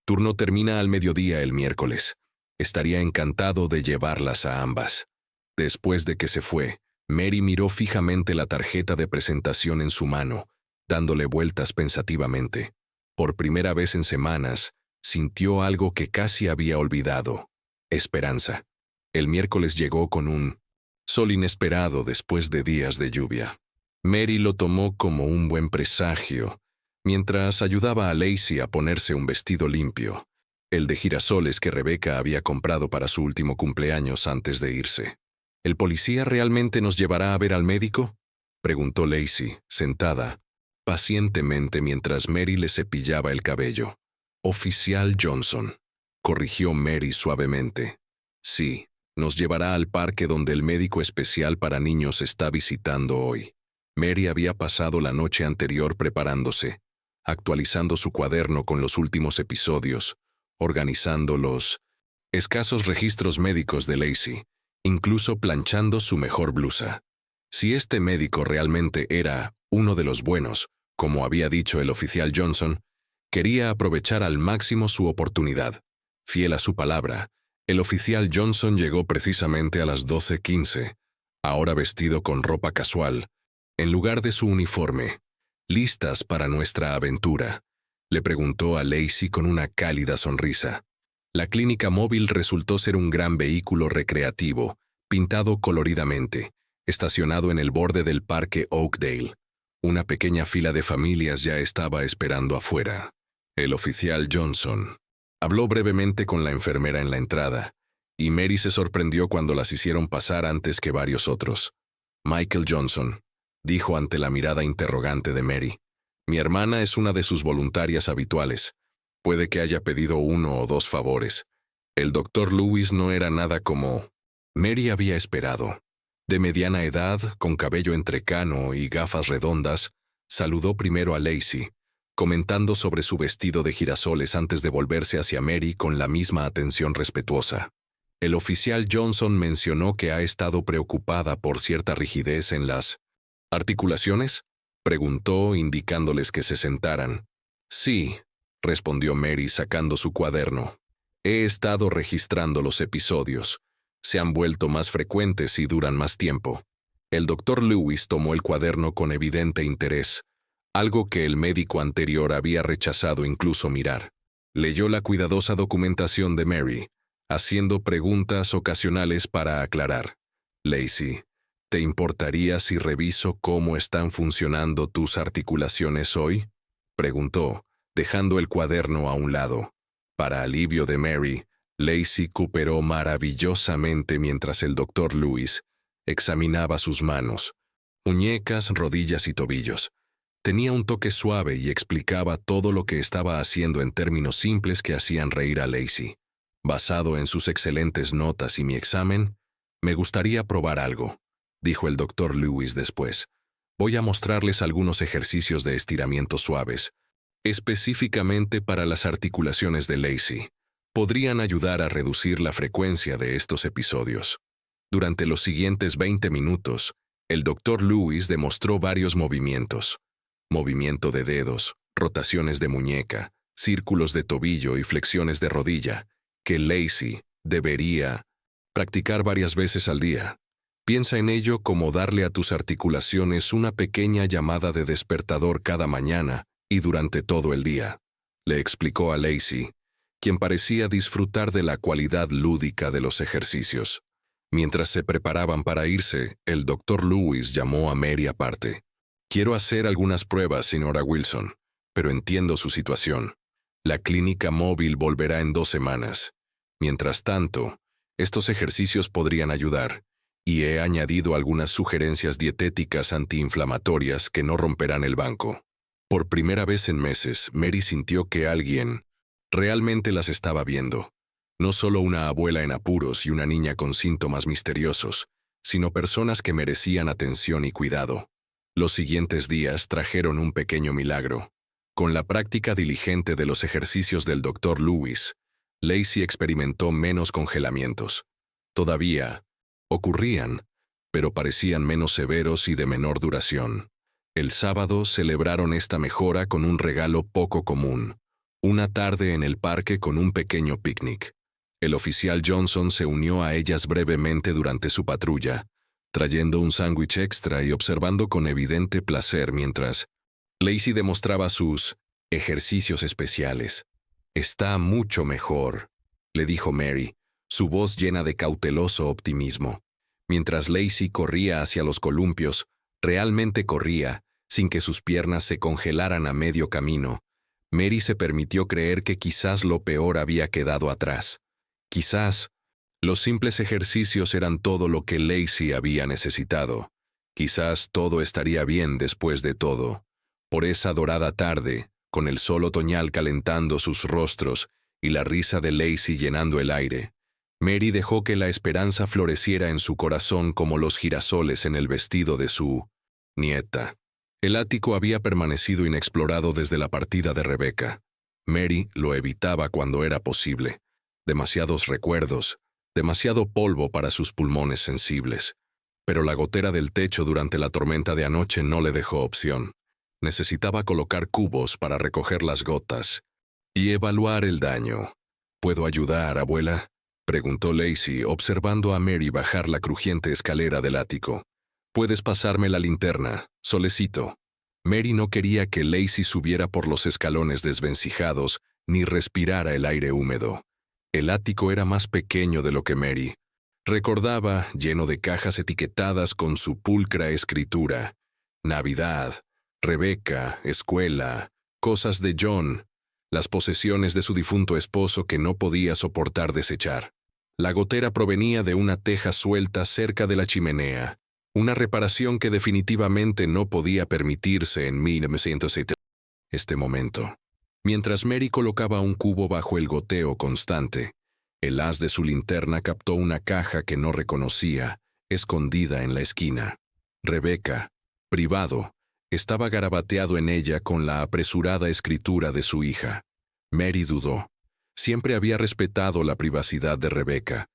turno termina al mediodía el miércoles. Estaría encantado de llevarlas a ambas. Después de que se fue, Mary miró fijamente la tarjeta de presentación en su mano, dándole vueltas pensativamente. Por primera vez en semanas, sintió algo que casi había olvidado: esperanza. El miércoles llegó con un sol inesperado después de días de lluvia. Mary lo tomó como un buen presagio, mientras ayudaba a Lacey a ponerse un vestido limpio, el de girasoles que Rebecca había comprado para su último cumpleaños antes de irse. ¿El policía realmente nos llevará a ver al médico?, preguntó Lacey, sentada pacientemente mientras Mary le cepillaba el cabello. Oficial Johnson, corrigió Mary suavemente. Sí, nos llevará al parque donde el médico especial para niños está visitando hoy. Mary había pasado la noche anterior preparándose, actualizando su cuaderno con los últimos episodios, organizando los escasos registros médicos de Lacey, incluso planchando su mejor blusa. Si este médico realmente era uno de los buenos, como había dicho el oficial Johnson, quería aprovechar al máximo su oportunidad. Fiel a su palabra, el oficial Johnson llegó precisamente a las 12:15, ahora vestido con ropa casual, en lugar de su uniforme. ¿Listas para nuestra aventura?, le preguntó a Lacey con una cálida sonrisa. La clínica móvil resultó ser un gran vehículo recreativo, pintado coloridamente, estacionado en el borde del parque Oakdale. Una pequeña fila de familias ya estaba esperando afuera. El oficial Johnson habló brevemente con la enfermera en la entrada, y Mary se sorprendió cuando las hicieron pasar antes que varios otros. Michael Johnson dijo ante la mirada interrogante de Mary: «Mi hermana es una de sus voluntarias habituales. Puede que haya pedido 1 o 2 favores. El doctor Lewis no era nada como Mary había esperado. De mediana edad, con cabello entrecano y gafas redondas, saludó primero a Lacey, comentando sobre su vestido de girasoles antes de volverse hacia Mary con la misma atención respetuosa. El oficial Johnson mencionó que ha estado preocupada por cierta rigidez en las articulaciones. Preguntó, indicándoles que se sentaran. Sí, respondió Mary sacando su cuaderno. He estado registrando los episodios. Se han vuelto más frecuentes y duran más tiempo. El doctor Lewis tomó el cuaderno con evidente interés, algo que el médico anterior había rechazado incluso mirar. Leyó la cuidadosa documentación de Mary, haciendo preguntas ocasionales para aclarar. Lacey, ¿te importaría si reviso cómo están funcionando tus articulaciones hoy?, preguntó, dejando el cuaderno a un lado. Para alivio de Mary, Lacey cooperó maravillosamente mientras el doctor Lewis examinaba sus manos, muñecas, rodillas y tobillos. Tenía un toque suave y explicaba todo lo que estaba haciendo en términos simples que hacían reír a Lacey. Basado en sus excelentes notas y mi examen, me gustaría probar algo, dijo el doctor Lewis después. Voy a mostrarles algunos ejercicios de estiramiento suaves, específicamente para las articulaciones de Lacey. Podrían ayudar a reducir la frecuencia de estos episodios. Durante los siguientes 20 minutos, el doctor Lewis demostró varios movimientos. Movimiento de dedos, rotaciones de muñeca, círculos de tobillo y flexiones de rodilla, que Lacey debería practicar varias veces al día. Piensa en ello como darle a tus articulaciones una pequeña llamada de despertador cada mañana y durante todo el día, le explicó a Lacey, quien parecía disfrutar de la cualidad lúdica de los ejercicios. Mientras se preparaban para irse, el doctor Lewis llamó a Mary aparte. Quiero hacer algunas pruebas, señora Wilson, pero entiendo su situación. La clínica móvil volverá en 2 semanas. Mientras tanto, estos ejercicios podrían ayudar, y he añadido algunas sugerencias dietéticas antiinflamatorias que no romperán el banco. Por primera vez en meses, Mary sintió que alguien realmente las estaba viendo. No solo una abuela en apuros y una niña con síntomas misteriosos, sino personas que merecían atención y cuidado. Los siguientes días trajeron un pequeño milagro. Con la práctica diligente de los ejercicios del Dr. Lewis, Lacey experimentó menos congelamientos. Todavía ocurrían, pero parecían menos severos y de menor duración. El sábado celebraron esta mejora con un regalo poco común: una tarde en el parque con un pequeño picnic. El oficial Johnson se unió a ellas brevemente durante su patrulla, trayendo un sándwich extra y observando con evidente placer mientras Lacey demostraba sus ejercicios especiales. «Está mucho mejor», le dijo Mary, su voz llena de cauteloso optimismo. Mientras Lacey corría hacia los columpios, realmente corría, sin que sus piernas se congelaran a medio camino, Mary se permitió creer que quizás lo peor había quedado atrás. Quizás los simples ejercicios eran todo lo que Lacey había necesitado. Quizás todo estaría bien después de todo. Por esa dorada tarde, con el sol otoñal calentando sus rostros y la risa de Lacey llenando el aire, Mary dejó que la esperanza floreciera en su corazón como los girasoles en el vestido de su nieta. El ático había permanecido inexplorado desde la partida de Rebecca. Mary lo evitaba cuando era posible. Demasiados recuerdos, demasiado polvo para sus pulmones sensibles. Pero la gotera del techo durante la tormenta de anoche no le dejó opción. Necesitaba colocar cubos para recoger las gotas y evaluar el daño. ¿Puedo ayudar, abuela?, preguntó Lacey, observando a Mary bajar la crujiente escalera del ático. «Puedes pasarme la linterna, solecito». Mary no quería que Lacey subiera por los escalones desvencijados ni respirara el aire húmedo. El ático era más pequeño de lo que Mary recordaba, lleno de cajas etiquetadas con su pulcra escritura: Navidad, Rebecca, escuela, cosas de John. las posesiones de su difunto esposo que no podía soportar desechar. La gotera provenía de una teja suelta cerca de la chimenea, una reparación que definitivamente no podía permitirse en 1970. Este momento. Mientras Mary colocaba un cubo bajo el goteo constante, el haz de su linterna captó una caja que no reconocía, escondida en la esquina. Rebecca, privado, estaba garabateado en ella con la apresurada escritura de su hija. Mary dudó. Siempre había respetado la privacidad de Rebecca,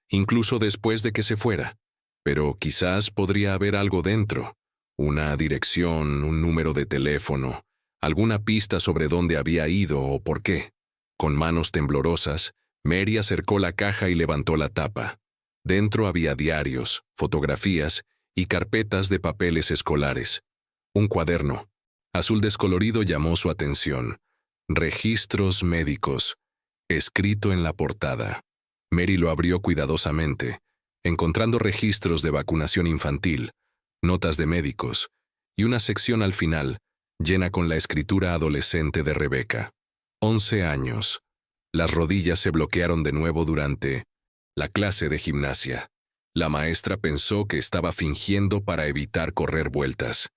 incluso después de que se fuera. Pero quizás podría haber algo dentro. Una dirección, un número de teléfono, alguna pista sobre dónde había ido o por qué. Con manos temblorosas, Mary acercó la caja y levantó la tapa. Dentro había diarios, fotografías y carpetas de papeles escolares. Un cuaderno, azul descolorido, llamó su atención. Registros médicos, escrito en la portada. Mary lo abrió cuidadosamente, encontrando registros de vacunación infantil, notas de médicos y una sección al final, llena con la escritura adolescente de Rebecca. 11 años. Las rodillas se bloquearon de nuevo durante la clase de gimnasia. La maestra pensó que estaba fingiendo para evitar correr vueltas.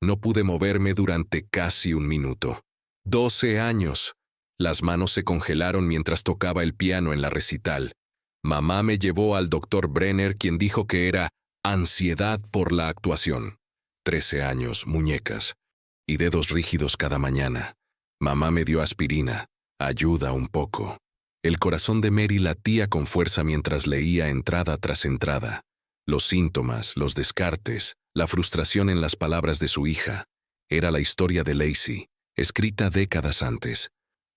No pude moverme durante casi un minuto. 12 años. Las manos se congelaron mientras tocaba el piano en la recital. Mamá me llevó al doctor Brenner, quien dijo que era ansiedad por la actuación. 13 años, muñecas y dedos rígidos cada mañana. Mamá me dio aspirina. Ayuda un poco. El corazón de Mary latía con fuerza mientras leía entrada tras entrada. Los síntomas, los descartes, la frustración en las palabras de su hija. Era la historia de Lacey, escrita décadas antes.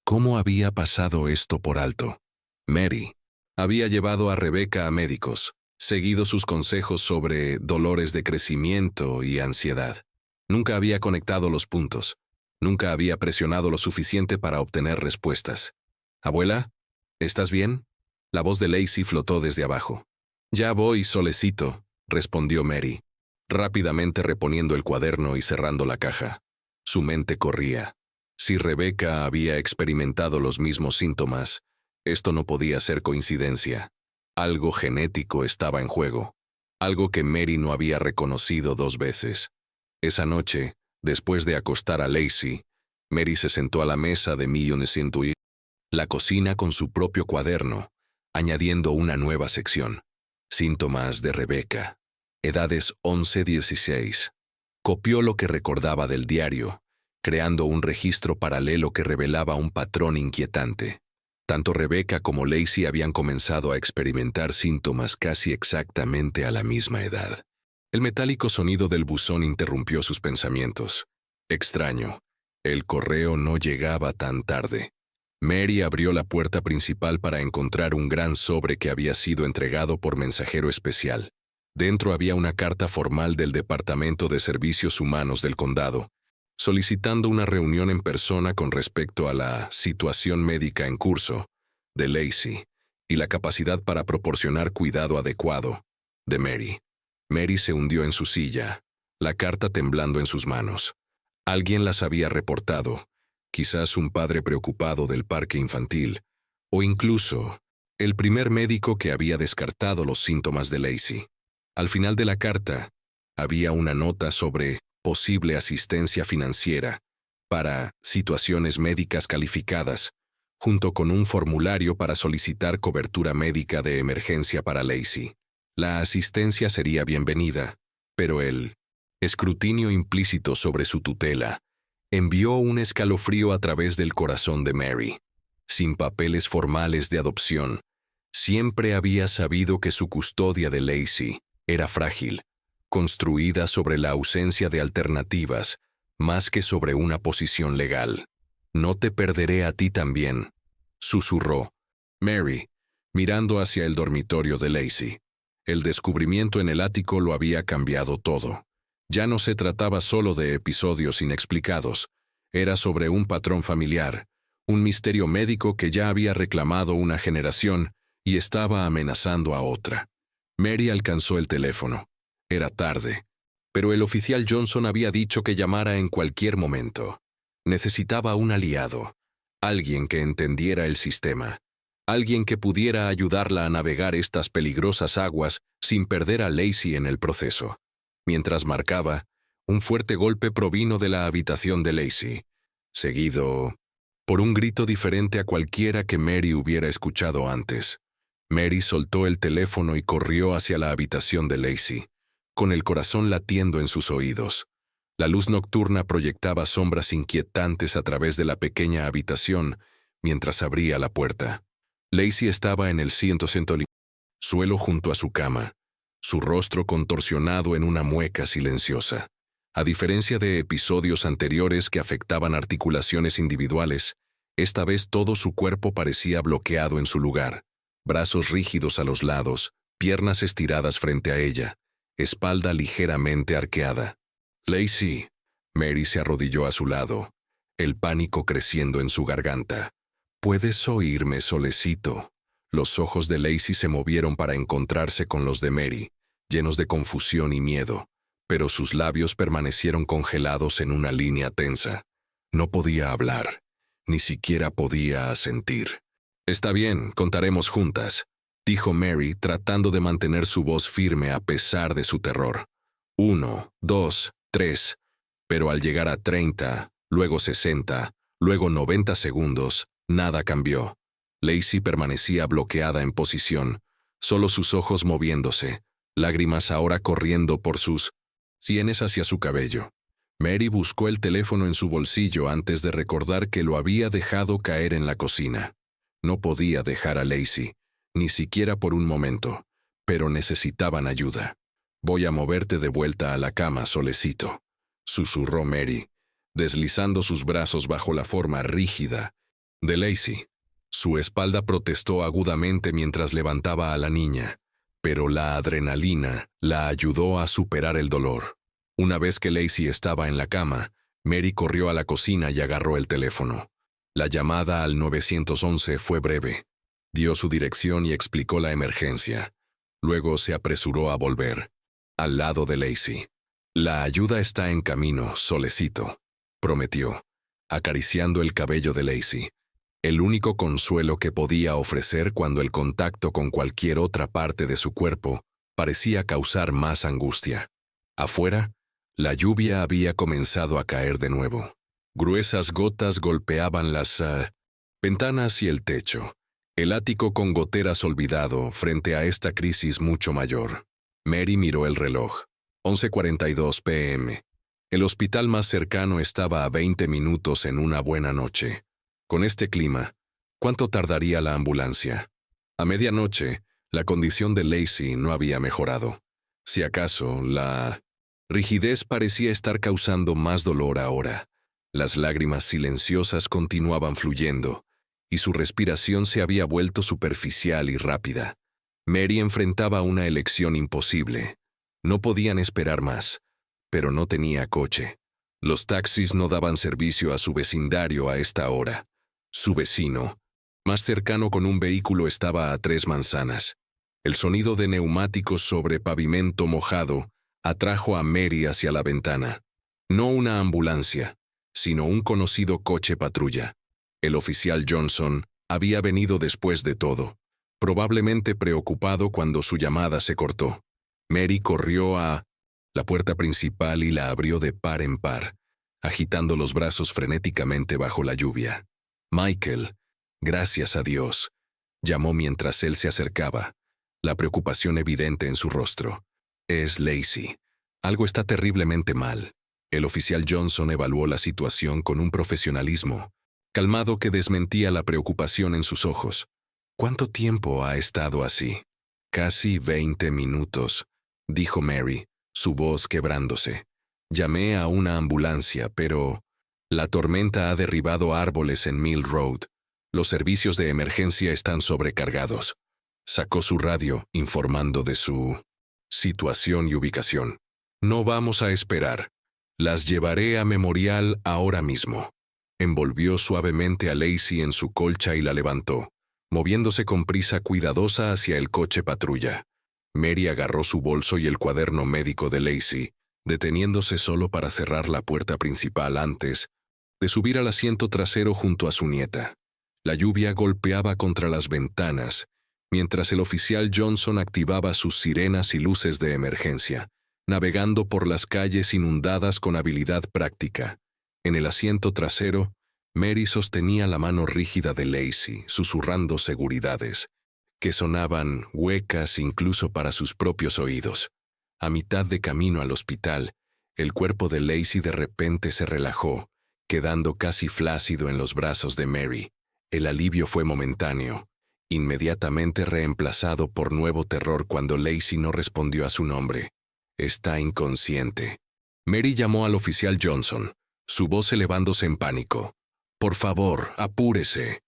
¿Cómo había pasado esto por alto? Mary había llevado a Rebecca a médicos, seguido sus consejos sobre dolores de crecimiento y ansiedad. Nunca había conectado los puntos. Nunca había presionado lo suficiente para obtener respuestas. «Abuela, ¿estás bien?» La voz de Lacey flotó desde abajo. «Ya voy, solecito», respondió Mary, rápidamente reponiendo el cuaderno y cerrando la caja. Su mente corría. Si Rebecca había experimentado los mismos síntomas, esto no podía ser coincidencia. Algo genético estaba en juego, algo que Mary no había reconocido 2 veces. Esa noche, después de acostar a Lacey, Mary se sentó a la mesa de la cocina con su propio cuaderno, añadiendo una nueva sección. Síntomas de Rebecca. Edades 11-16. Copió lo que recordaba del diario, creando un registro paralelo que revelaba un patrón inquietante. Tanto Rebecca como Lacey habían comenzado a experimentar síntomas casi exactamente a la misma edad. El metálico sonido del buzón interrumpió sus pensamientos. Extraño. El correo no llegaba tan tarde. Mary abrió la puerta principal para encontrar un gran sobre que había sido entregado por mensajero especial. Dentro había una carta formal del Departamento de Servicios Humanos del condado, solicitando una reunión en persona con respecto a la situación médica en curso de Lacey y la capacidad para proporcionar cuidado adecuado de Mary. Mary se hundió en su silla, la carta temblando en sus manos. Alguien las había reportado, quizás un padre preocupado del parque infantil, o incluso el primer médico que había descartado los síntomas de Lacey. Al final de la carta, había una nota sobre posible asistencia financiera para situaciones médicas calificadas, junto con un formulario para solicitar cobertura médica de emergencia para Lacey. La asistencia sería bienvenida, pero el escrutinio implícito sobre su tutela envió un escalofrío a través del corazón de Mary. Sin papeles formales de adopción, siempre había sabido que su custodia de Lacey era frágil, construida sobre la ausencia de alternativas, más que sobre una posición legal. «No te perderé a ti también», susurró Mary, mirando hacia el dormitorio de Lacey. El descubrimiento en el ático lo había cambiado todo. Ya no se trataba solo de episodios inexplicados, era sobre un patrón familiar, un misterio médico que ya había reclamado una generación y estaba amenazando a otra. Mary alcanzó el teléfono. Era tarde, pero el oficial Johnson había dicho que llamara en cualquier momento. Necesitaba un aliado, Alguien que entendiera el sistema. Alguien que pudiera ayudarla a navegar estas peligrosas aguas sin perder a Lacey en el proceso. Mientras marcaba, un fuerte golpe provino de la habitación de Lacey, seguido por un grito diferente a cualquiera que Mary hubiera escuchado antes. Mary soltó el teléfono y corrió hacia la habitación de Lacey, con el corazón latiendo en sus oídos. La luz nocturna proyectaba sombras inquietantes a través de la pequeña habitación mientras abría la puerta. Lacey estaba en el suelo junto a su cama, su rostro contorsionado en una mueca silenciosa. A diferencia de episodios anteriores que afectaban articulaciones individuales, esta vez todo su cuerpo parecía bloqueado en su lugar. Brazos rígidos a los lados, piernas estiradas frente a ella, espalda ligeramente arqueada. Lacey. Mary se arrodilló a su lado, el pánico creciendo en su garganta. «¿Puedes oírme, solecito?» Los ojos de Lacey se movieron para encontrarse con los de Mary, llenos de confusión y miedo, pero sus labios permanecieron congelados en una línea tensa. No podía hablar, ni siquiera podía asentir. «Está bien, contaremos juntas», dijo Mary, tratando de mantener su voz firme a pesar de su terror. 1, 2, 3. Pero al llegar a 30, luego 60, luego 90 segundos, nada cambió. Lacey permanecía bloqueada en posición, solo sus ojos moviéndose, lágrimas ahora corriendo por sus sienes hacia su cabello. Mary buscó el teléfono en su bolsillo antes de recordar que lo había dejado caer en la cocina. No podía dejar a Lacey, ni siquiera por un momento, pero necesitaban ayuda. «Voy a moverte de vuelta a la cama, solecito», susurró Mary, deslizando sus brazos bajo la forma rígida de Lacey. Su espalda protestó agudamente mientras levantaba a la niña, pero la adrenalina la ayudó a superar el dolor. Una vez que Lacey estaba en la cama, Mary corrió a la cocina y agarró el teléfono. La llamada al 911 fue breve. Dio su dirección y explicó la emergencia. Luego se apresuró a volver, al lado de Lacey. «La ayuda está en camino, solecito», prometió, acariciando el cabello de Lacey, el único consuelo que podía ofrecer cuando el contacto con cualquier otra parte de su cuerpo parecía causar más angustia. Afuera, la lluvia había comenzado a caer de nuevo. Gruesas gotas golpeaban las ventanas y el techo, el ático con goteras olvidado frente a esta crisis mucho mayor. Mary miró el reloj. 11:42 p.m. El hospital más cercano estaba a 20 minutos en una buena noche. Con este clima, ¿cuánto tardaría la ambulancia? A medianoche, la condición de Lacey no había mejorado. Si acaso, la rigidez parecía estar causando más dolor ahora. Las lágrimas silenciosas continuaban fluyendo, y su respiración se había vuelto superficial y rápida. Mary enfrentaba una elección imposible. No podían esperar más, pero no tenía coche. Los taxis no daban servicio a su vecindario a esta hora. Su vecino, más cercano con un vehículo, estaba a 3 manzanas. El sonido de neumáticos sobre pavimento mojado atrajo a Mary hacia la ventana. No una ambulancia, sino un conocido coche patrulla. El oficial Johnson había venido después de todo, probablemente preocupado cuando su llamada se cortó. Mary corrió a la puerta principal y la abrió de par en par, agitando los brazos frenéticamente bajo la lluvia. «Michael, gracias a Dios», llamó mientras él se acercaba, la preocupación evidente en su rostro. «Es Lacey. Algo está terriblemente mal». El oficial Johnson evaluó la situación con un profesionalismo calmado que desmentía la preocupación en sus ojos. «¿Cuánto tiempo ha estado así?» «Casi 20 minutos», dijo Mary, su voz quebrándose. «Llamé a una ambulancia, pero la tormenta ha derribado árboles en Mill Road. Los servicios de emergencia están sobrecargados». Sacó su radio, informando de su situación y ubicación. «No vamos a esperar. Las llevaré a Memorial ahora mismo». Envolvió suavemente a Lacey en su colcha y la levantó, moviéndose con prisa cuidadosa hacia el coche patrulla. Mary agarró su bolso y el cuaderno médico de Lacey, deteniéndose solo para cerrar la puerta principal antes de subir al asiento trasero junto a su nieta. La lluvia golpeaba contra las ventanas, mientras el oficial Johnson activaba sus sirenas y luces de emergencia, navegando por las calles inundadas con habilidad práctica. En el asiento trasero, Mary sostenía la mano rígida de Lacey, susurrando seguridades, que sonaban huecas incluso para sus propios oídos. A mitad de camino al hospital, el cuerpo de Lacey de repente se relajó, quedando casi flácido en los brazos de Mary. El alivio fue momentáneo, inmediatamente reemplazado por nuevo terror cuando Lacey no respondió a su nombre. Está inconsciente. Mary llamó al oficial Johnson, su voz elevándose en pánico. Por favor, apúrese.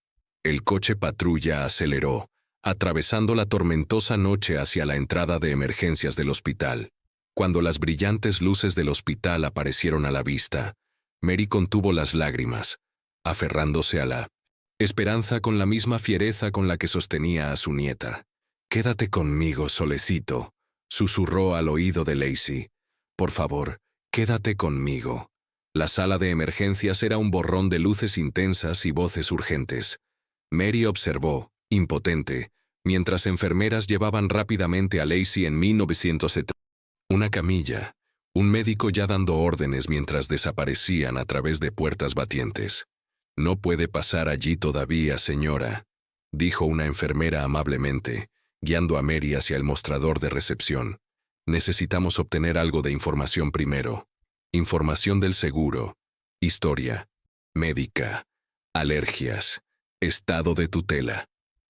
El coche patrulla aceleró, atravesando la tormentosa noche hacia la entrada de emergencias del hospital. Cuando las brillantes luces del hospital aparecieron a la vista, Mary contuvo las lágrimas, aferrándose a la esperanza con la misma fiereza con la que sostenía a su nieta. «Quédate conmigo, solecito», susurró al oído de Lacey. «Por favor, quédate conmigo». La sala de emergencias era un borrón de luces intensas y voces urgentes. Mary observó, impotente, mientras enfermeras llevaban rápidamente a Lacey en 1970. Una camilla, un médico ya dando órdenes mientras desaparecían a través de puertas batientes. «No puede pasar allí todavía, señora», dijo una enfermera amablemente, guiando a Mary hacia el mostrador de recepción. «Necesitamos obtener algo de información primero. Información del seguro, historia, médica, alergias, estado de tutela».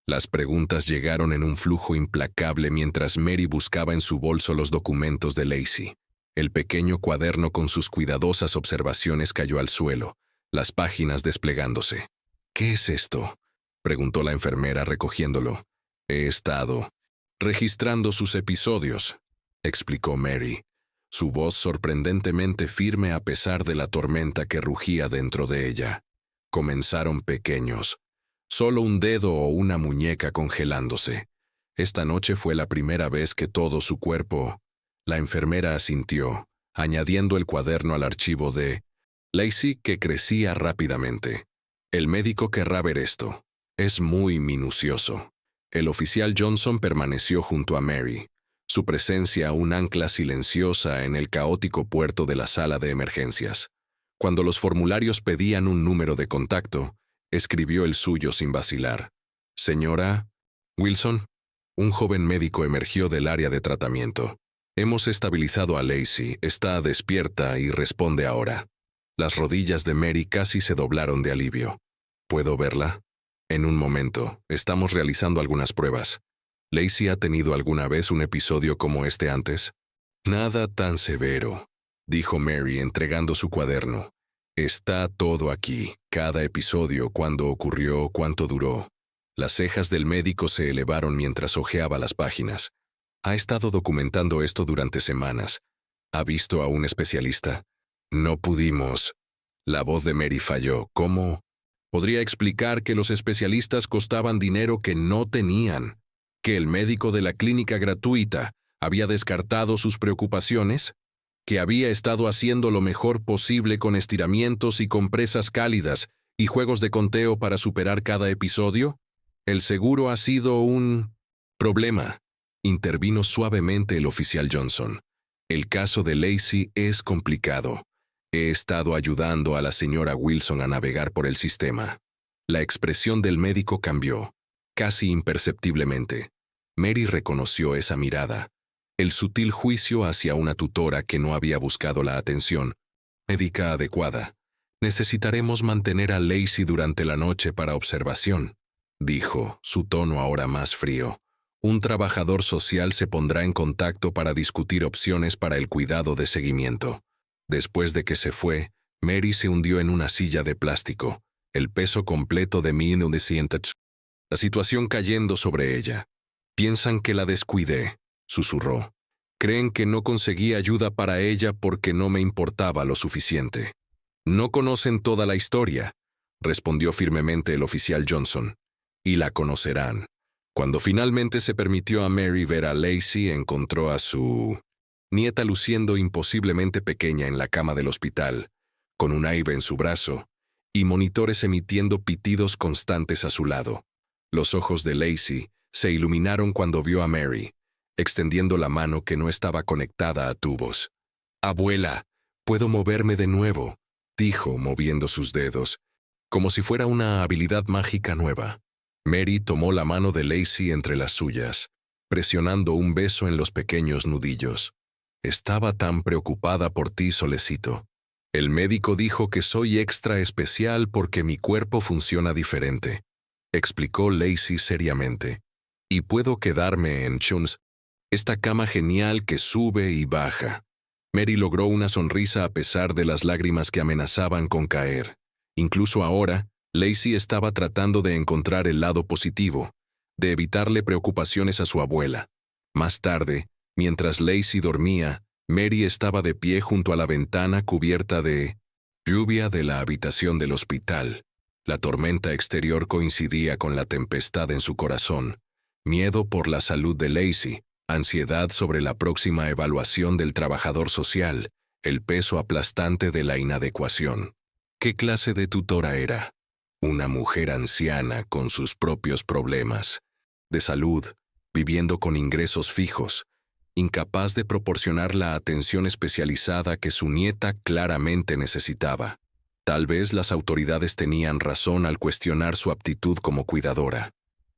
Las preguntas llegaron en un flujo implacable mientras Mary buscaba en su bolso los documentos de Lacey. El pequeño cuaderno con sus cuidadosas observaciones cayó al suelo, las páginas desplegándose. «¿Qué es esto?», preguntó la enfermera recogiéndolo. «He estado registrando sus episodios», explicó Mary, su voz sorprendentemente firme a pesar de la tormenta que rugía dentro de ella. «Comenzaron pequeños, solo un dedo o una muñeca congelándose. Esta noche fue la primera vez que todo su cuerpo». La enfermera asintió, añadiendo el cuaderno al archivo de Lacey, que crecía rápidamente. «El médico querrá ver esto. Es muy minucioso». El oficial Johnson permaneció junto a Mary, su presencia un ancla silenciosa en el caótico puerto de la sala de emergencias. Cuando los formularios pedían un número de contacto, escribió el suyo sin vacilar. «Señora Wilson». Un joven médico emergió del área de tratamiento. «Hemos estabilizado a Lacey, está despierta y responde ahora». Las rodillas de Mary casi se doblaron de alivio. «¿Puedo verla?». «En un momento, estamos realizando algunas pruebas». «¿Lacey ha tenido alguna vez un episodio como este antes?». «Nada tan severo», dijo Mary entregando su cuaderno. «Está todo aquí, cada episodio, cuándo ocurrió, cuánto duró». Las cejas del médico se elevaron mientras hojeaba las páginas. «Ha estado documentando esto durante semanas. ¿Ha visto a un especialista?». «No pudimos». La voz de Mary falló. «¿Cómo? Podría explicar que los especialistas costaban dinero que no tenían, que el médico de la clínica gratuita había descartado sus preocupaciones, que había estado haciendo lo mejor posible con estiramientos y compresas cálidas y juegos de conteo para superar cada episodio. El seguro ha sido un problema», intervino suavemente el oficial Johnson. «El caso de Lacey es complicado. He estado ayudando a la señora Wilson a navegar por el sistema». La expresión del médico cambió, casi imperceptiblemente. Mary reconoció esa mirada, el sutil juicio hacia una tutora que no había buscado la atención médica adecuada. «Necesitaremos mantener a Lacey durante la noche para observación», dijo, su tono ahora más frío. «Un trabajador social se pondrá en contacto para discutir opciones para el cuidado de seguimiento». Después de que se fue, Mary se hundió en una silla de plástico, el peso completo de 1900. La situación cayendo sobre ella. «Piensan que la descuidé», susurró. «Creen que no conseguí ayuda para ella porque no me importaba lo suficiente». «No conocen toda la historia», respondió firmemente el oficial Johnson. «Y la conocerán». Cuando finalmente se permitió a Mary ver a Lacey, encontró a su nieta luciendo imposiblemente pequeña en la cama del hospital, con un IV en su brazo, y monitores emitiendo pitidos constantes a su lado. Los ojos de Lacey se iluminaron cuando vio a Mary, extendiendo la mano que no estaba conectada a tubos. «Abuela, puedo moverme de nuevo», dijo, moviendo sus dedos, como si fuera una habilidad mágica nueva. Mary tomó la mano de Lacey entre las suyas, presionando un beso en los pequeños nudillos. «Estaba tan preocupada por ti, solecito. El médico dijo que soy extra especial porque mi cuerpo funciona diferente», explicó Lacey seriamente. «Y puedo quedarme en Chuns, esta cama genial que sube y baja». Mary logró una sonrisa a pesar de las lágrimas que amenazaban con caer. Incluso ahora, Lacey estaba tratando de encontrar el lado positivo, de evitarle preocupaciones a su abuela. Más tarde, mientras Lacey dormía, Mary estaba de pie junto a la ventana cubierta de lluvia de la habitación del hospital. La tormenta exterior coincidía con la tempestad en su corazón. Miedo por la salud de Lacey, ansiedad sobre la próxima evaluación del trabajador social, el peso aplastante de la inadecuación. ¿Qué clase de tutora era? Una mujer anciana con sus propios problemas, de salud, viviendo con ingresos fijos, incapaz de proporcionar la atención especializada que su nieta claramente necesitaba. Tal vez las autoridades tenían razón al cuestionar su aptitud como cuidadora.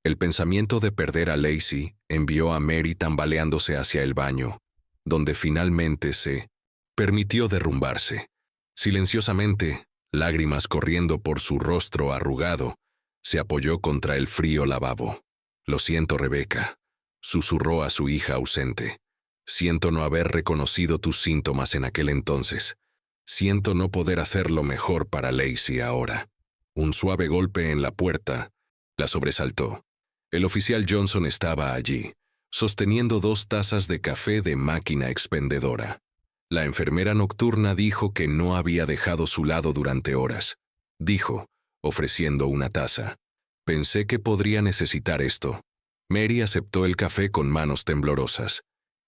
El pensamiento de perder a Lacey envió a Mary tambaleándose hacia el baño, donde finalmente se permitió derrumbarse. Silenciosamente, lágrimas corriendo por su rostro arrugado, se apoyó contra el frío lavabo. «Lo siento, Rebecca», susurró a su hija ausente. «Siento no haber reconocido tus síntomas en aquel entonces. Siento no poder hacerlo mejor para Lacey ahora». Un suave golpe en la puerta la sobresaltó. El oficial Johnson estaba allí, sosteniendo 2 tazas de café de máquina expendedora. La enfermera nocturna dijo que no había dejado su lado durante horas. Dijo, ofreciendo una taza. «Pensé que podría necesitar esto». Mary aceptó el café con manos temblorosas.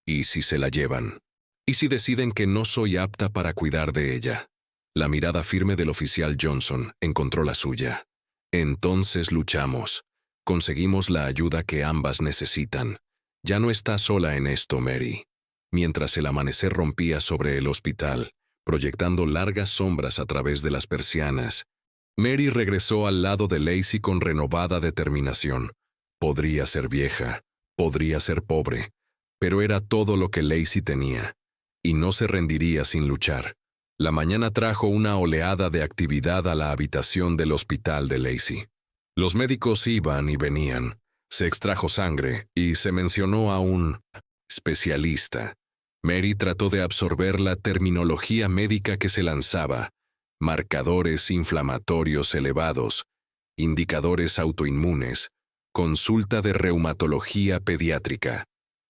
«¿Y si se la llevan? ¿Y si deciden que no soy apta para cuidar de ella?» La mirada firme del oficial Johnson encontró la suya. «Entonces luchamos. Conseguimos la ayuda que ambas necesitan. Ya no estás sola en esto, Mary». Mientras el amanecer rompía sobre el hospital, proyectando largas sombras a través de las persianas, Mary regresó al lado de Lacey con renovada determinación. Podría ser vieja, podría ser pobre, pero era todo lo que Lacey tenía, y no se rendiría sin luchar. La mañana trajo una oleada de actividad a la habitación del hospital de Lacey. Los médicos iban y venían, se extrajo sangre y se mencionó a un especialista. Mary trató de absorber la terminología médica que se lanzaba: marcadores inflamatorios elevados, indicadores autoinmunes, consulta de reumatología pediátrica.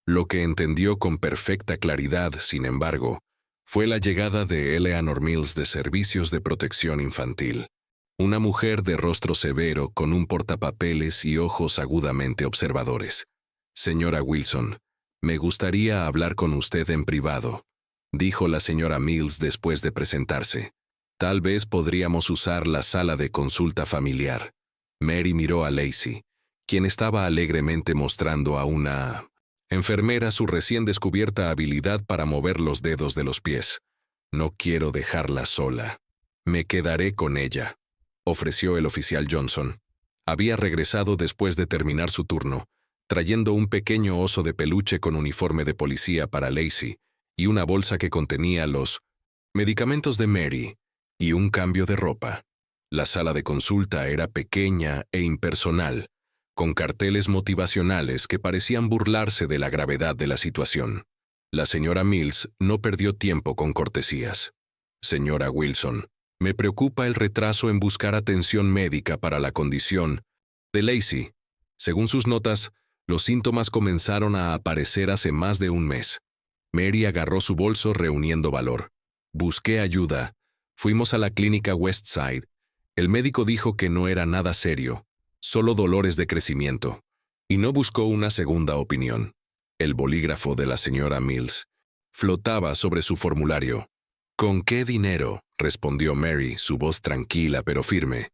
Lo que entendió con perfecta claridad, sin embargo, fue la llegada de Eleanor Mills de Servicios de Protección Infantil. Una mujer de rostro severo con un portapapeles y ojos agudamente observadores. «Señora Wilson, me gustaría hablar con usted en privado», dijo la señora Mills después de presentarse. «Tal vez podríamos usar la sala de consulta familiar». Mary miró a Lacey, quien estaba alegremente mostrando a una enfermera su recién descubierta habilidad para mover los dedos de los pies. «No quiero dejarla sola. Me quedaré con ella», ofreció el oficial Johnson. Había regresado después de terminar su turno, trayendo un pequeño oso de peluche con uniforme de policía para Lacey y una bolsa que contenía los medicamentos de Mary y un cambio de ropa. La sala de consulta era pequeña e impersonal, con carteles motivacionales que parecían burlarse de la gravedad de la situación. La señora Mills no perdió tiempo con cortesías. «Señora Wilson, me preocupa el retraso en buscar atención médica para la condición de Lacey. Según sus notas, los síntomas comenzaron a aparecer hace más de un mes». Mary agarró su bolso reuniendo valor. «Busqué ayuda. Fuimos a la clínica Westside. El médico dijo que no era nada serio, solo dolores de crecimiento, y no buscó una segunda opinión». El bolígrafo de la señora Mills flotaba sobre su formulario. ¿Con qué dinero?, respondió Mary, su voz tranquila pero firme.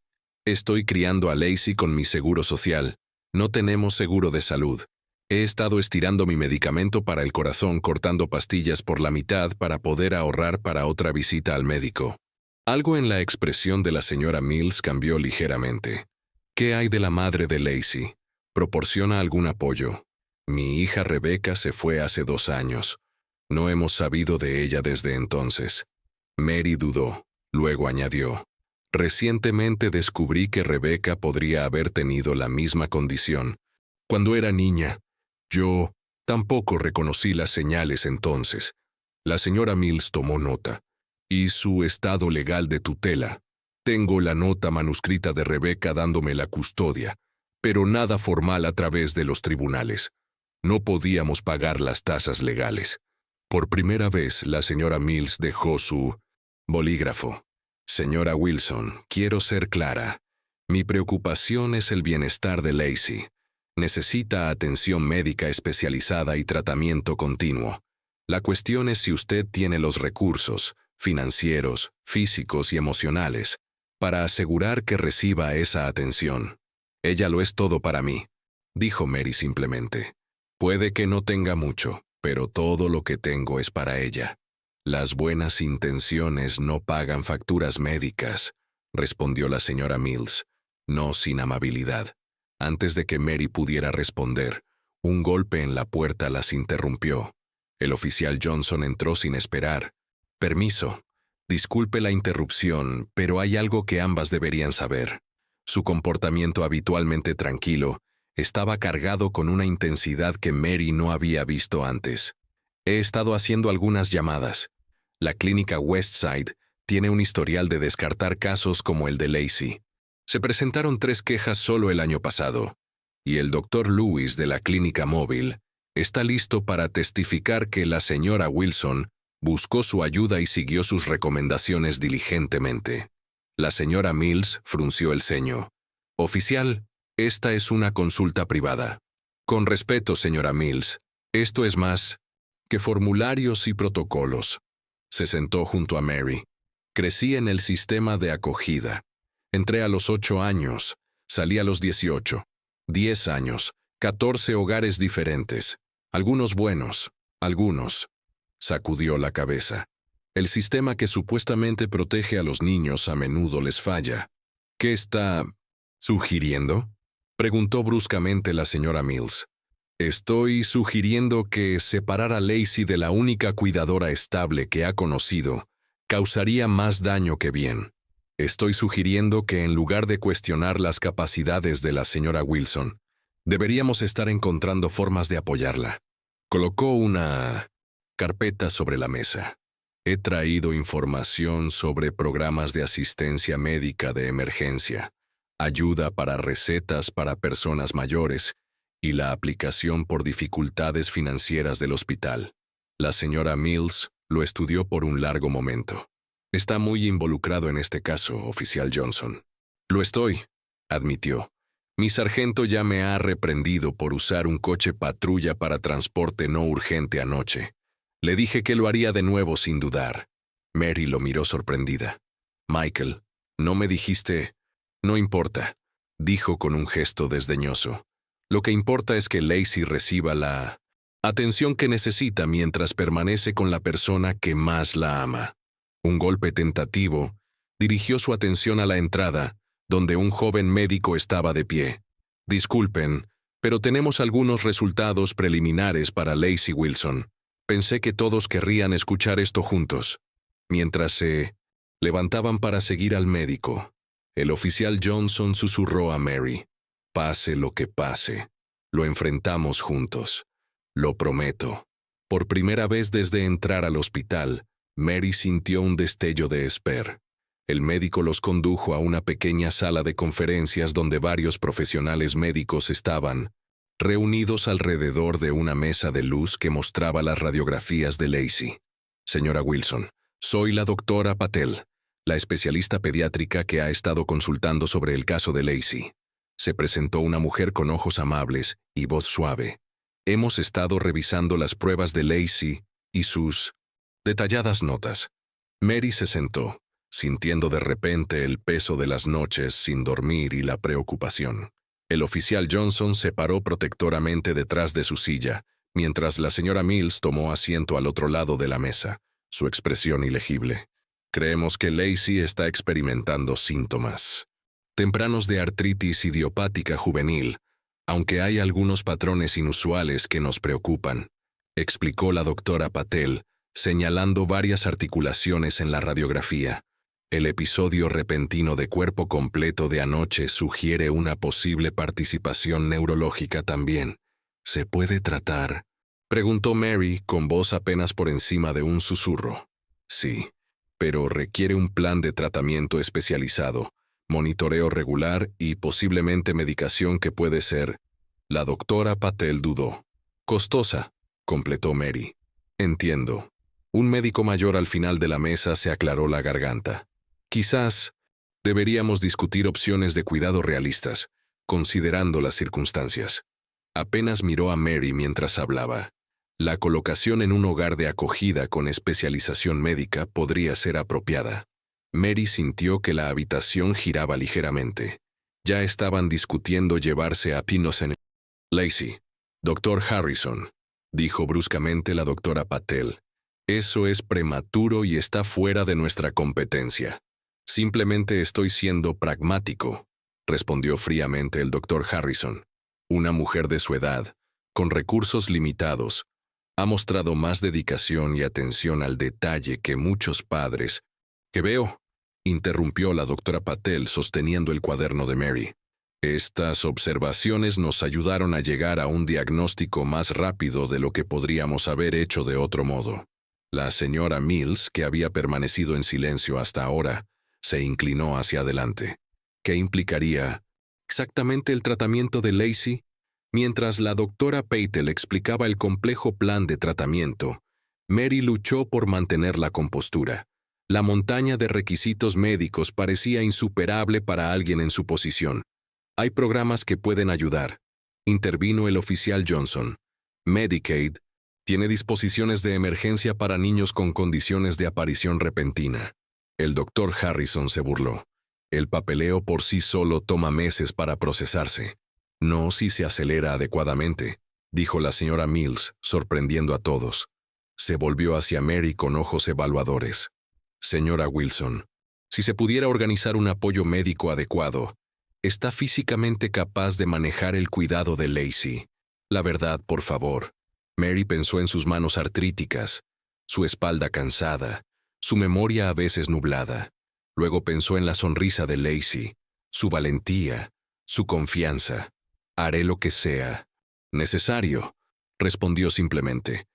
Estoy criando a Lacey con mi seguro social. No tenemos seguro de salud. He estado estirando mi medicamento para el corazón cortando pastillas por la mitad para poder ahorrar para otra visita al médico. Algo en la expresión de la señora Mills cambió ligeramente. ¿Qué hay de la madre de Lacey? ¿Proporciona algún apoyo? Mi hija Rebecca se fue hace 2 años. No hemos sabido de ella desde entonces. Mary dudó, luego añadió. Recientemente descubrí que Rebecca podría haber tenido la misma condición. Cuando era niña, yo tampoco reconocí las señales entonces. La señora Mills tomó nota. Y su estado legal de tutela. Tengo la nota manuscrita de Rebecca dándome la custodia, pero nada formal a través de los tribunales. No podíamos pagar las tasas legales. Por primera vez, la señora Mills dejó su bolígrafo. Señora Wilson, quiero ser clara. Mi preocupación es el bienestar de Lacey. Necesita atención médica especializada y tratamiento continuo. La cuestión es si usted tiene los recursos, financieros, físicos y emocionales, para asegurar que reciba esa atención. Ella lo es todo para mí, dijo Mary simplemente. Puede que no tenga mucho, pero todo lo que tengo es para ella. Las buenas intenciones no pagan facturas médicas, respondió la señora Mills, no sin amabilidad. Antes de que Mary pudiera responder, un golpe en la puerta las interrumpió. El oficial Johnson entró sin esperar. Permiso. Disculpe la interrupción, pero hay algo que ambas deberían saber. Su comportamiento habitualmente tranquilo estaba cargado con una intensidad que Mary no había visto antes. He estado haciendo algunas llamadas. La clínica Westside tiene un historial de descartar casos como el de Lacey. Se presentaron 3 quejas solo el año pasado, y el Dr. Lewis de la clínica móvil está listo para testificar que la señora Wilson buscó su ayuda y siguió sus recomendaciones diligentemente. La señora Mills frunció el ceño. Oficial, esta es una consulta privada. Con respeto, señora Mills, esto es más que formularios y protocolos. Se sentó junto a Mary. Crecí en el sistema de acogida. Entré a los 8 años, salí a los 18, 10 años, 14 hogares diferentes, algunos buenos, algunos. Sacudió la cabeza. El sistema que supuestamente protege a los niños a menudo les falla. ¿Qué está sugiriendo?, preguntó bruscamente la señora Mills. Estoy sugiriendo que separar a Lacey de la única cuidadora estable que ha conocido causaría más daño que bien. Estoy sugiriendo que en lugar de cuestionar las capacidades de la señora Wilson, deberíamos estar encontrando formas de apoyarla. Colocó una carpeta sobre la mesa. He traído información sobre programas de asistencia médica de emergencia, ayuda para recetas para personas mayores y la aplicación por dificultades financieras del hospital. La señora Mills lo estudió por un largo momento. Está muy involucrado en este caso, oficial Johnson. Lo estoy, admitió. Mi sargento ya me ha reprendido por usar un coche patrulla para transporte no urgente anoche. Le dije que lo haría de nuevo sin dudar. Mary lo miró sorprendida. Michael, ¿no me dijiste? No importa, dijo con un gesto desdeñoso. Lo que importa es que Lacey reciba la atención que necesita mientras permanece con la persona que más la ama. Un golpe tentativo dirigió su atención a la entrada, donde un joven médico estaba de pie. Disculpen, pero tenemos algunos resultados preliminares para Lacey Wilson. Pensé que todos querrían escuchar esto juntos. Mientras se levantaban para seguir al médico, el oficial Johnson susurró a Mary. Pase lo que pase, lo enfrentamos juntos. Lo prometo. Por primera vez desde entrar al hospital, Mary sintió un destello de esperanza. El médico los condujo a una pequeña sala de conferencias donde varios profesionales médicos estaban reunidos alrededor de una mesa de luz que mostraba las radiografías de Lacey. Señora Wilson, soy la doctora Patel, la especialista pediátrica que ha estado consultando sobre el caso de Lacey. Se presentó una mujer con ojos amables y voz suave. Hemos estado revisando las pruebas de Lacey y sus detalladas notas. Mary se sentó, sintiendo de repente el peso de las noches sin dormir y la preocupación. El oficial Johnson se paró protectoramente detrás de su silla, mientras la señora Mills tomó asiento al otro lado de la mesa, su expresión ilegible. Creemos que Lacey está experimentando síntomas tempranos de artritis idiopática juvenil, aunque hay algunos patrones inusuales que nos preocupan, explicó la doctora Patel, señalando varias articulaciones en la radiografía. El episodio repentino de cuerpo completo de anoche sugiere una posible participación neurológica también. ¿Se puede tratar?, preguntó Mary con voz apenas por encima de un susurro. Sí, pero requiere un plan de tratamiento especializado, monitoreo regular y posiblemente medicación que puede ser. La doctora Patel dudó. Costosa, completó Mary. Entiendo. Un médico mayor al final de la mesa se aclaró la garganta. Quizás deberíamos discutir opciones de cuidado realistas, considerando las circunstancias. Apenas miró a Mary mientras hablaba. La colocación en un hogar de acogida con especialización médica podría ser apropiada. Mary sintió que la habitación giraba ligeramente. Ya estaban discutiendo llevarse a Pinochet. Lacey, Dr. Harrison, dijo bruscamente la doctora Patel. Eso es prematuro y está fuera de nuestra competencia. Simplemente estoy siendo pragmático, respondió fríamente el Dr. Harrison. Una mujer de su edad, con recursos limitados, ha mostrado más dedicación y atención al detalle que muchos padres. ¿Qué veo?, interrumpió la doctora Patel sosteniendo el cuaderno de Mary. Estas observaciones nos ayudaron a llegar a un diagnóstico más rápido de lo que podríamos haber hecho de otro modo. La señora Mills, que había permanecido en silencio hasta ahora, se inclinó hacia adelante. ¿Qué implicaría exactamente el tratamiento de Lacey? Mientras la doctora Patel explicaba el complejo plan de tratamiento, Mary luchó por mantener la compostura. La montaña de requisitos médicos parecía insuperable para alguien en su posición. Hay programas que pueden ayudar, intervino el oficial Johnson. Medicaid tiene disposiciones de emergencia para niños con condiciones de aparición repentina. El doctor Harrison se burló. El papeleo por sí solo toma meses para procesarse. No si se acelera adecuadamente, dijo la señora Mills, sorprendiendo a todos. Se volvió hacia Mary con ojos evaluadores. Señora Wilson, si se pudiera organizar un apoyo médico adecuado, ¿está físicamente capaz de manejar el cuidado de Lacey? La verdad, por favor. Mary pensó en sus manos artríticas, su espalda cansada, su memoria a veces nublada. Luego pensó en la sonrisa de Lacey, su valentía, su confianza. Haré lo que sea necesario, respondió simplemente.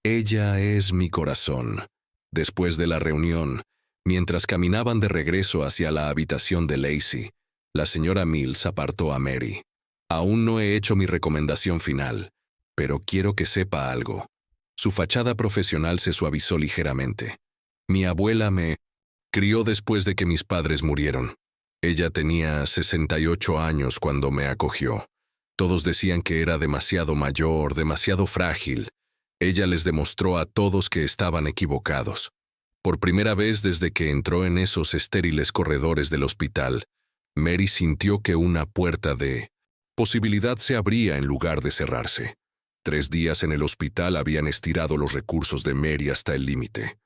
Ella es mi corazón. Después de la reunión, mientras caminaban de regreso hacia la habitación de Lacey, la señora Mills apartó a Mary. Aún no he hecho mi recomendación final, pero quiero que sepa algo. Su fachada profesional se suavizó ligeramente. Mi abuela me crió después de que mis padres murieron. Ella tenía 68 años cuando me acogió. Todos decían que era demasiado mayor, demasiado frágil. Ella les demostró a todos que estaban equivocados. Por primera vez desde que entró en esos estériles corredores del hospital, Mary sintió que una puerta de posibilidad se abría en lugar de cerrarse. 3 días en el hospital habían estirado los recursos de Mary hasta el límite.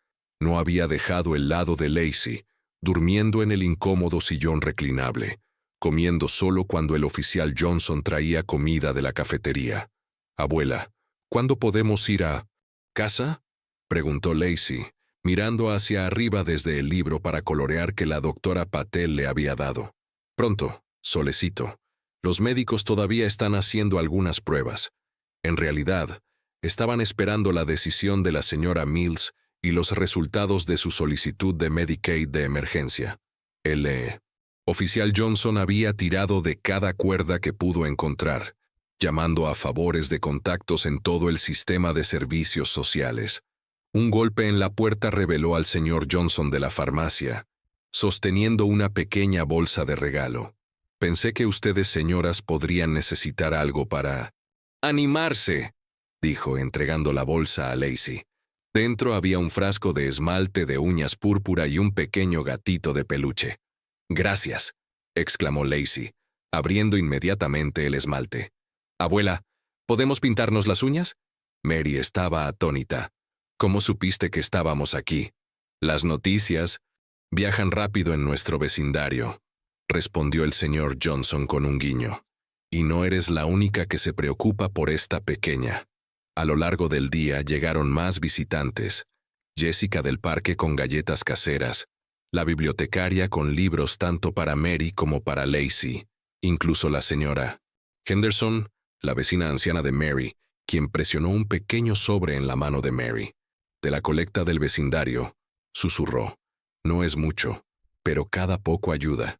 No había dejado el lado de Lacey, durmiendo en el incómodo sillón reclinable, comiendo solo cuando el oficial Johnson traía comida de la cafetería. Abuela, ¿cuándo podemos ir a casa?, preguntó Lacey, mirando hacia arriba desde el libro para colorear que la doctora Patel le había dado. Pronto, solecito. Los médicos todavía están haciendo algunas pruebas. En realidad, estaban esperando la decisión de la señora Mills y los resultados de su solicitud de Medicaid de emergencia. El oficial Johnson había tirado de cada cuerda que pudo encontrar, llamando a favores de contactos en todo el sistema de servicios sociales. Un golpe en la puerta reveló al señor Johnson de la farmacia, sosteniendo una pequeña bolsa de regalo. Pensé que ustedes, señoras, podrían necesitar algo para animarse, dijo entregando la bolsa a Lacey. Dentro había un frasco de esmalte de uñas púrpura y un pequeño gatito de peluche. «Gracias», exclamó Lacey, abriendo inmediatamente el esmalte. «Abuela, ¿podemos pintarnos las uñas?» Mary estaba atónita. «¿Cómo supiste que estábamos aquí?» «Las noticias viajan rápido en nuestro vecindario», respondió el señor Johnson con un guiño. «Y no eres la única que se preocupa por esta pequeña». A lo largo del día llegaron más visitantes. Jessica del parque con galletas caseras, la bibliotecaria con libros tanto para Mary como para Lacey, incluso la señora Henderson, la vecina anciana de Mary, quien presionó un pequeño sobre en la mano de Mary. De la colecta del vecindario, susurró: «No es mucho, pero cada poco ayuda».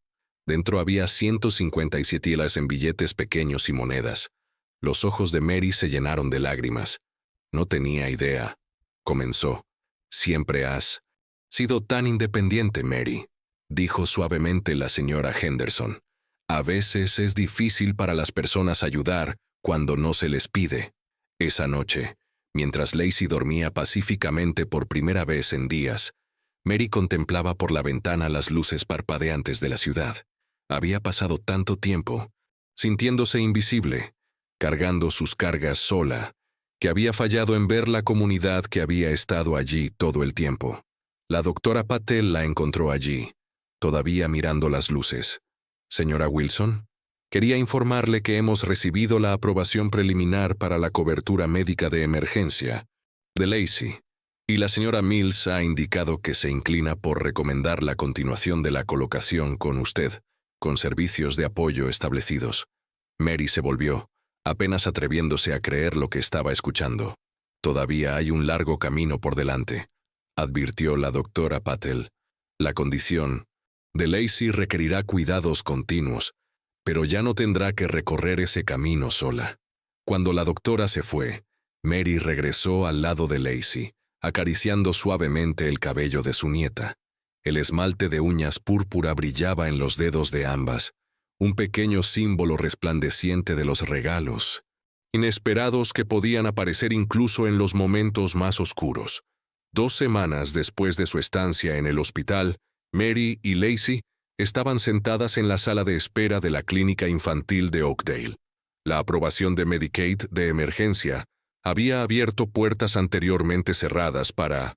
Dentro había 157 hilas en billetes pequeños y monedas. Los ojos de Mary se llenaron de lágrimas. «No tenía idea», comenzó. «Siempre has sido tan independiente, Mary», dijo suavemente la señora Henderson. «A veces es difícil para las personas ayudar cuando no se les pide». Esa noche, mientras Lacey dormía pacíficamente por primera vez en días, Mary contemplaba por la ventana las luces parpadeantes de la ciudad. Había pasado tanto tiempo, sintiéndose invisible, cargando sus cargas sola, que había fallado en ver la comunidad que había estado allí todo el tiempo. La doctora Patel la encontró allí, todavía mirando las luces. «Señora Wilson, quería informarle que hemos recibido la aprobación preliminar para la cobertura médica de emergencia de Lacey, y la señora Mills ha indicado que se inclina por recomendar la continuación de la colocación con usted, con servicios de apoyo establecidos». Mary se volvió, apenas atreviéndose a creer lo que estaba escuchando. «Todavía hay un largo camino por delante», advirtió la doctora Patel. «La condición de Lacey requerirá cuidados continuos, pero ya no tendrá que recorrer ese camino sola». Cuando la doctora se fue, Mary regresó al lado de Lacey, acariciando suavemente el cabello de su nieta. El esmalte de uñas púrpura brillaba en los dedos de ambas, un pequeño símbolo resplandeciente de los regalos inesperados que podían aparecer incluso en los momentos más oscuros. 2 semanas después de su estancia en el hospital, Mary y Lacey estaban sentadas en la sala de espera de la clínica infantil de Oakdale. La aprobación de Medicaid de emergencia había abierto puertas anteriormente cerradas para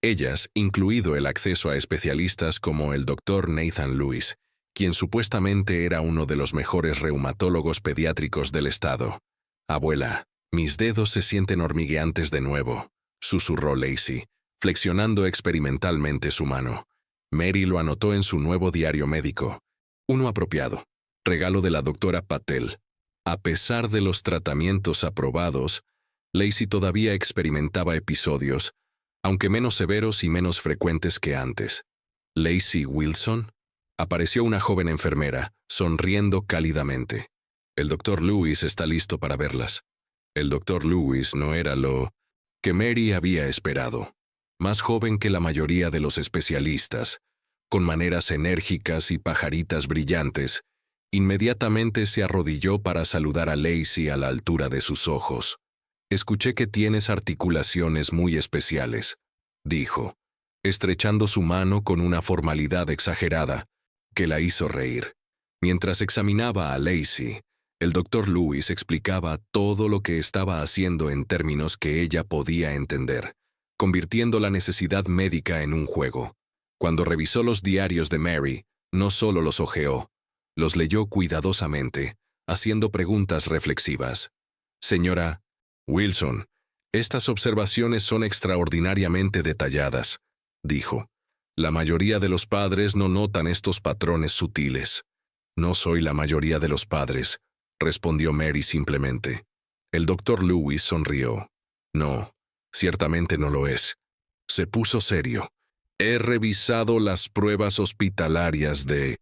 ellas, incluido el acceso a especialistas como el Dr. Nathan Lewis, quien supuestamente era uno de los mejores reumatólogos pediátricos del estado. «Abuela, mis dedos se sienten hormigueantes de nuevo», susurró Lacey, flexionando experimentalmente su mano. Mary lo anotó en su nuevo diario médico. «Uno apropiado. Regalo de la doctora Patel». A pesar de los tratamientos aprobados, Lacey todavía experimentaba episodios, aunque menos severos y menos frecuentes que antes. «¿Lacey Wilson?» Apareció una joven enfermera, sonriendo cálidamente. «El doctor Lewis está listo para verlas». El doctor Lewis no era lo que Mary había esperado. Más joven que la mayoría de los especialistas, con maneras enérgicas y pajaritas brillantes, inmediatamente se arrodilló para saludar a Lacey a la altura de sus ojos. «Escuché que tienes articulaciones muy especiales», dijo, estrechando su mano con una formalidad exagerada, que la hizo reír. Mientras examinaba a Lacey, el doctor Lewis explicaba todo lo que estaba haciendo en términos que ella podía entender, convirtiendo la necesidad médica en un juego. Cuando revisó los diarios de Mary, no solo los hojeó, los leyó cuidadosamente, haciendo preguntas reflexivas. «Señora Wilson, estas observaciones son extraordinariamente detalladas», dijo. «La mayoría de los padres no notan estos patrones sutiles». «No soy la mayoría de los padres», respondió Mary simplemente. El doctor Lewis sonrió. «No, ciertamente no lo es». Se puso serio. «He revisado las pruebas hospitalarias de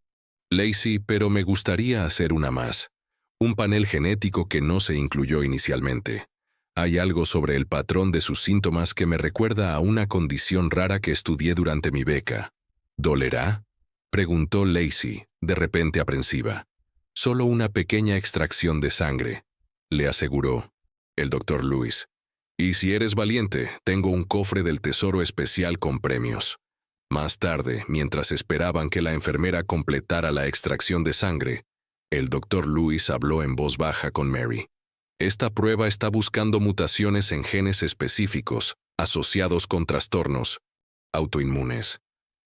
Lacey, pero me gustaría hacer una más. Un panel genético que no se incluyó inicialmente. Hay algo sobre el patrón de sus síntomas que me recuerda a una condición rara que estudié durante mi beca». «¿Dolerá?», preguntó Lacey, de repente aprensiva. «Solo una pequeña extracción de sangre», le aseguró el doctor Lewis. Y si eres valiente, tengo un cofre del tesoro especial con premios. Más tarde, mientras esperaban que la enfermera completara la extracción de sangre, el Dr. Lewis habló en voz baja con Mary. Esta prueba está buscando mutaciones en genes específicos, asociados con trastornos autoinmunes.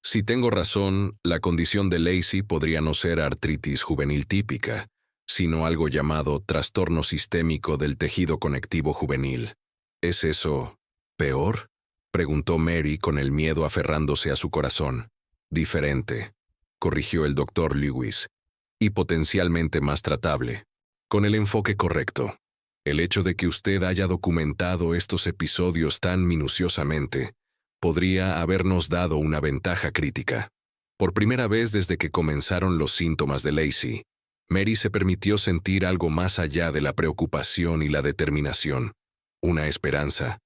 Si tengo razón, la condición de Lacey podría no ser artritis juvenil típica, sino algo llamado trastorno sistémico del tejido conectivo juvenil. ¿Es eso peor?, preguntó Mary con el miedo aferrándose a su corazón. Diferente, corrigió el Dr. Lewis, y potencialmente más tratable, con el enfoque correcto. El hecho de que usted haya documentado estos episodios tan minuciosamente podría habernos dado una ventaja crítica. Por primera vez desde que comenzaron los síntomas de Lacey, Mary se permitió sentir algo más allá de la preocupación y la determinación, una esperanza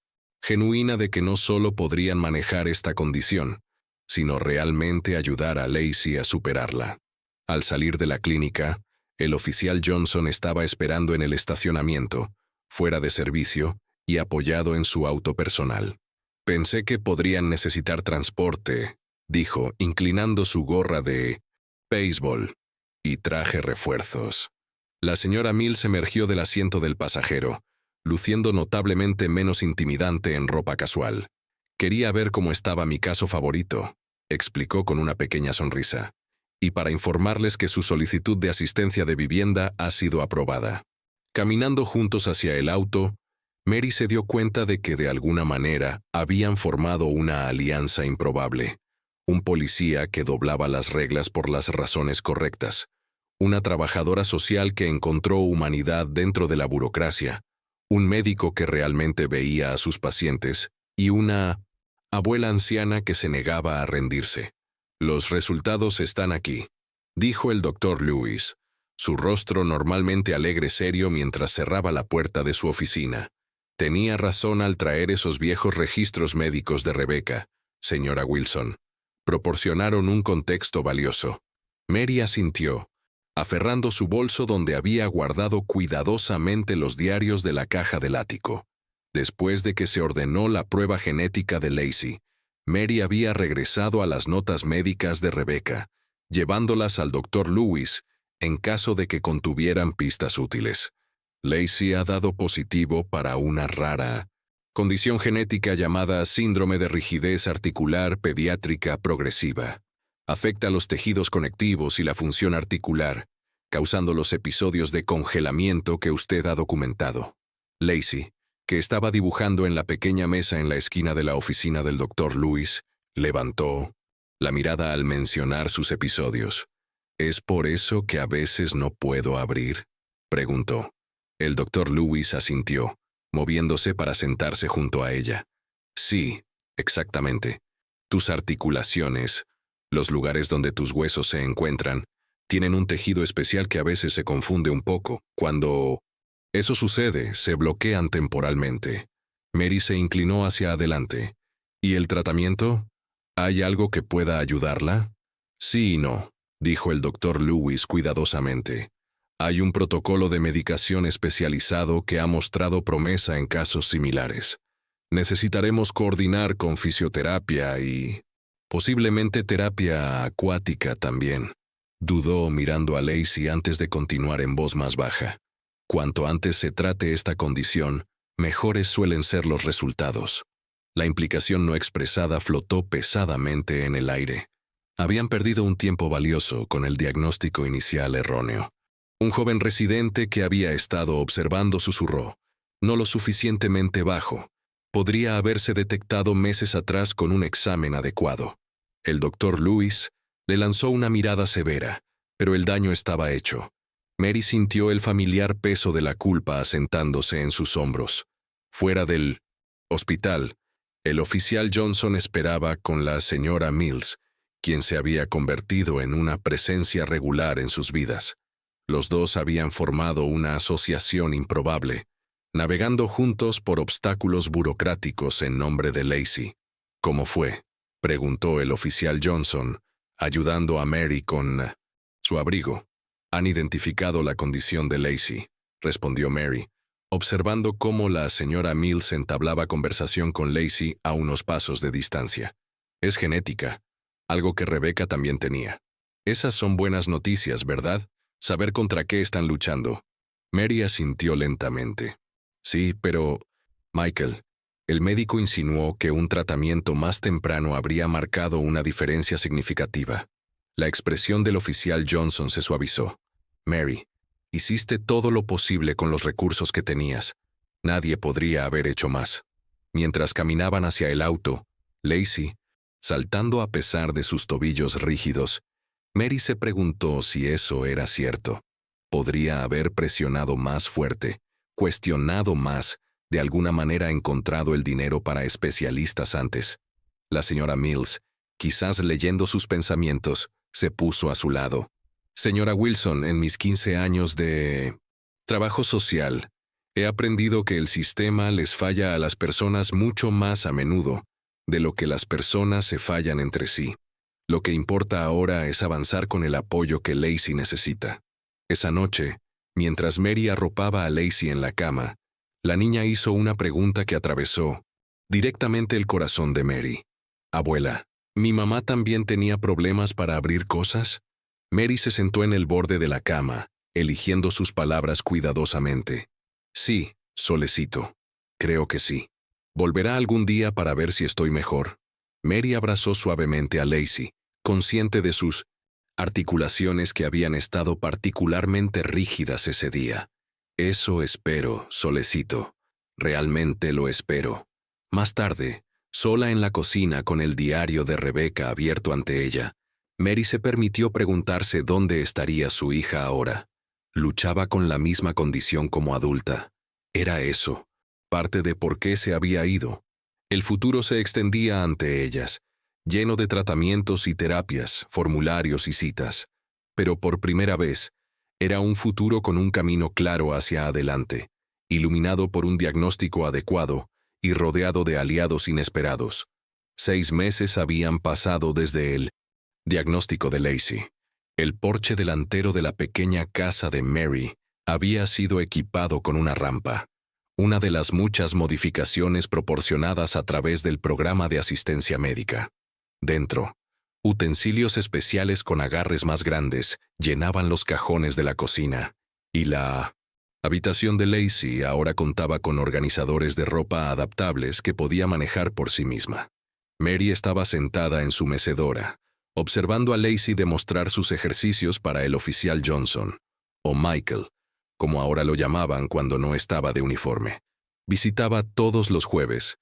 genuina de que no solo podrían manejar esta condición, sino realmente ayudar a Lacey a superarla. Al salir de la clínica, el oficial Johnson estaba esperando en el estacionamiento, fuera de servicio y apoyado en su auto personal. Pensé que podrían necesitar transporte, dijo, inclinando su gorra de béisbol, y traje refuerzos. La señora Mills emergió del asiento del pasajero, luciendo notablemente menos intimidante en ropa casual. Quería ver cómo estaba mi caso favorito, explicó con una pequeña sonrisa, y para informarles que su solicitud de asistencia de vivienda ha sido aprobada. Caminando juntos hacia el auto, Mary se dio cuenta de que de alguna manera habían formado una alianza improbable. Un policía que doblaba las reglas por las razones correctas, una trabajadora social que encontró humanidad dentro de la burocracia, un médico que realmente veía a sus pacientes y una abuela anciana que se negaba a rendirse. Los resultados están aquí, dijo el Dr. Lewis, su rostro normalmente alegre serio mientras cerraba la puerta de su oficina. Tenía razón al traer esos viejos registros médicos de Rebecca, señora Wilson. Proporcionaron un contexto valioso. Mary asintió, aferrando su bolso donde había guardado cuidadosamente los diarios de la caja del ático. Después de que se ordenó la prueba genética de Lacey, Mary había regresado a las notas médicas de Rebecca, llevándolas al Dr. Lewis en caso de que contuvieran pistas útiles. Lacey ha dado positivo para una rara condición genética llamada síndrome de rigidez articular pediátrica progresiva. Afecta los tejidos conectivos y la función articular, causando los episodios de congelamiento que usted ha documentado. Lacey, que estaba dibujando en la pequeña mesa en la esquina de la oficina del Dr. Lewis, levantó la mirada al mencionar sus episodios. ¿Es por eso que a veces no puedo abrir?, preguntó. El Dr. Lewis asintió, moviéndose para sentarse junto a ella. Sí, exactamente. Tus articulaciones, los lugares donde tus huesos se encuentran, tienen un tejido especial que a veces se confunde un poco. Cuando eso sucede, se bloquean temporalmente. Mary se inclinó hacia adelante. ¿Y el tratamiento? ¿Hay algo que pueda ayudarla? Sí y no, dijo el Dr. Lewis cuidadosamente. Hay un protocolo de medicación especializado que ha mostrado promesa en casos similares. Necesitaremos coordinar con fisioterapia y posiblemente terapia acuática también. Dudó mirando a Lacey antes de continuar en voz más baja. Cuanto antes se trate esta condición, mejores suelen ser los resultados. La implicación no expresada flotó pesadamente en el aire. Habían perdido un tiempo valioso con el diagnóstico inicial erróneo. Un joven residente que había estado observando susurró, no lo suficientemente bajo. Podría haberse detectado meses atrás con un examen adecuado. El Dr. Lewis le lanzó una mirada severa, pero el daño estaba hecho. Mary sintió el familiar peso de la culpa asentándose en sus hombros. Fuera del hospital, el oficial Johnson esperaba con la señora Mills, quien se había convertido en una presencia regular en sus vidas. Los dos habían formado una asociación improbable, navegando juntos por obstáculos burocráticos en nombre de Lacey. ¿Cómo fue?, preguntó el oficial Johnson, ayudando a Mary con su abrigo. Han identificado la condición de Lacey, respondió Mary. observando cómo la señora Mills entablaba conversación con Lacey a unos pasos de distancia. Es genética, algo que Rebecca también tenía. Esas son buenas noticias, ¿verdad? Saber contra qué están luchando. Mary asintió lentamente. Sí, pero... Michael, el médico insinuó que un tratamiento más temprano habría marcado una diferencia significativa. La expresión del oficial Johnson se suavizó. Mary, hiciste todo lo posible con los recursos que tenías. Nadie podría haber hecho más. Mientras caminaban hacia el auto, Lacey, saltando a pesar de sus tobillos rígidos, Mary se preguntó si eso era cierto. Podría haber presionado más fuerte, cuestionado más, de alguna manera encontrado el dinero para especialistas antes. La señora Mills, quizás leyendo sus pensamientos, se puso a su lado. Señora Wilson, en mis 15 años de trabajo social, he aprendido que el sistema les falla a las personas mucho más a menudo de lo que las personas se fallan entre sí. Lo que importa ahora es avanzar con el apoyo que Lacey necesita. Esa noche, mientras Mary arropaba a Lacey en la cama, la niña hizo una pregunta que atravesó directamente el corazón de Mary. Abuela, ¿mi mamá también tenía problemas para abrir cosas? Mary se sentó en el borde de la cama, eligiendo sus palabras cuidadosamente. Sí, solecito. Creo que sí. Volverá algún día para ver si estoy mejor. Mary abrazó suavemente a Lacey, consciente de sus articulaciones que habían estado particularmente rígidas ese día. Eso espero, solecito. Realmente lo espero. Más tarde, sola en la cocina con el diario de Rebecca abierto ante ella, Mary se permitió preguntarse dónde estaría su hija ahora. Luchaba con la misma condición como adulta. Era eso, parte de por qué se había ido. El futuro se extendía ante ellas, lleno de tratamientos y terapias, formularios y citas. Pero por primera vez, era un futuro con un camino claro hacia adelante, iluminado por un diagnóstico adecuado y rodeado de aliados inesperados. 6 meses habían pasado desde el diagnóstico de Lacey. El porche delantero de la pequeña casa de Mary había sido equipado con una rampa, una de las muchas modificaciones proporcionadas a través del programa de asistencia médica. Dentro, utensilios especiales con agarres más grandes llenaban los cajones de la cocina, y la habitación de Lacey ahora contaba con organizadores de ropa adaptables que podía manejar por sí misma. Mary estaba sentada en su mecedora, observando a Lacey demostrar sus ejercicios para el oficial Johnson, o Michael, como ahora lo llamaban cuando no estaba de uniforme. Visitaba todos los jueves,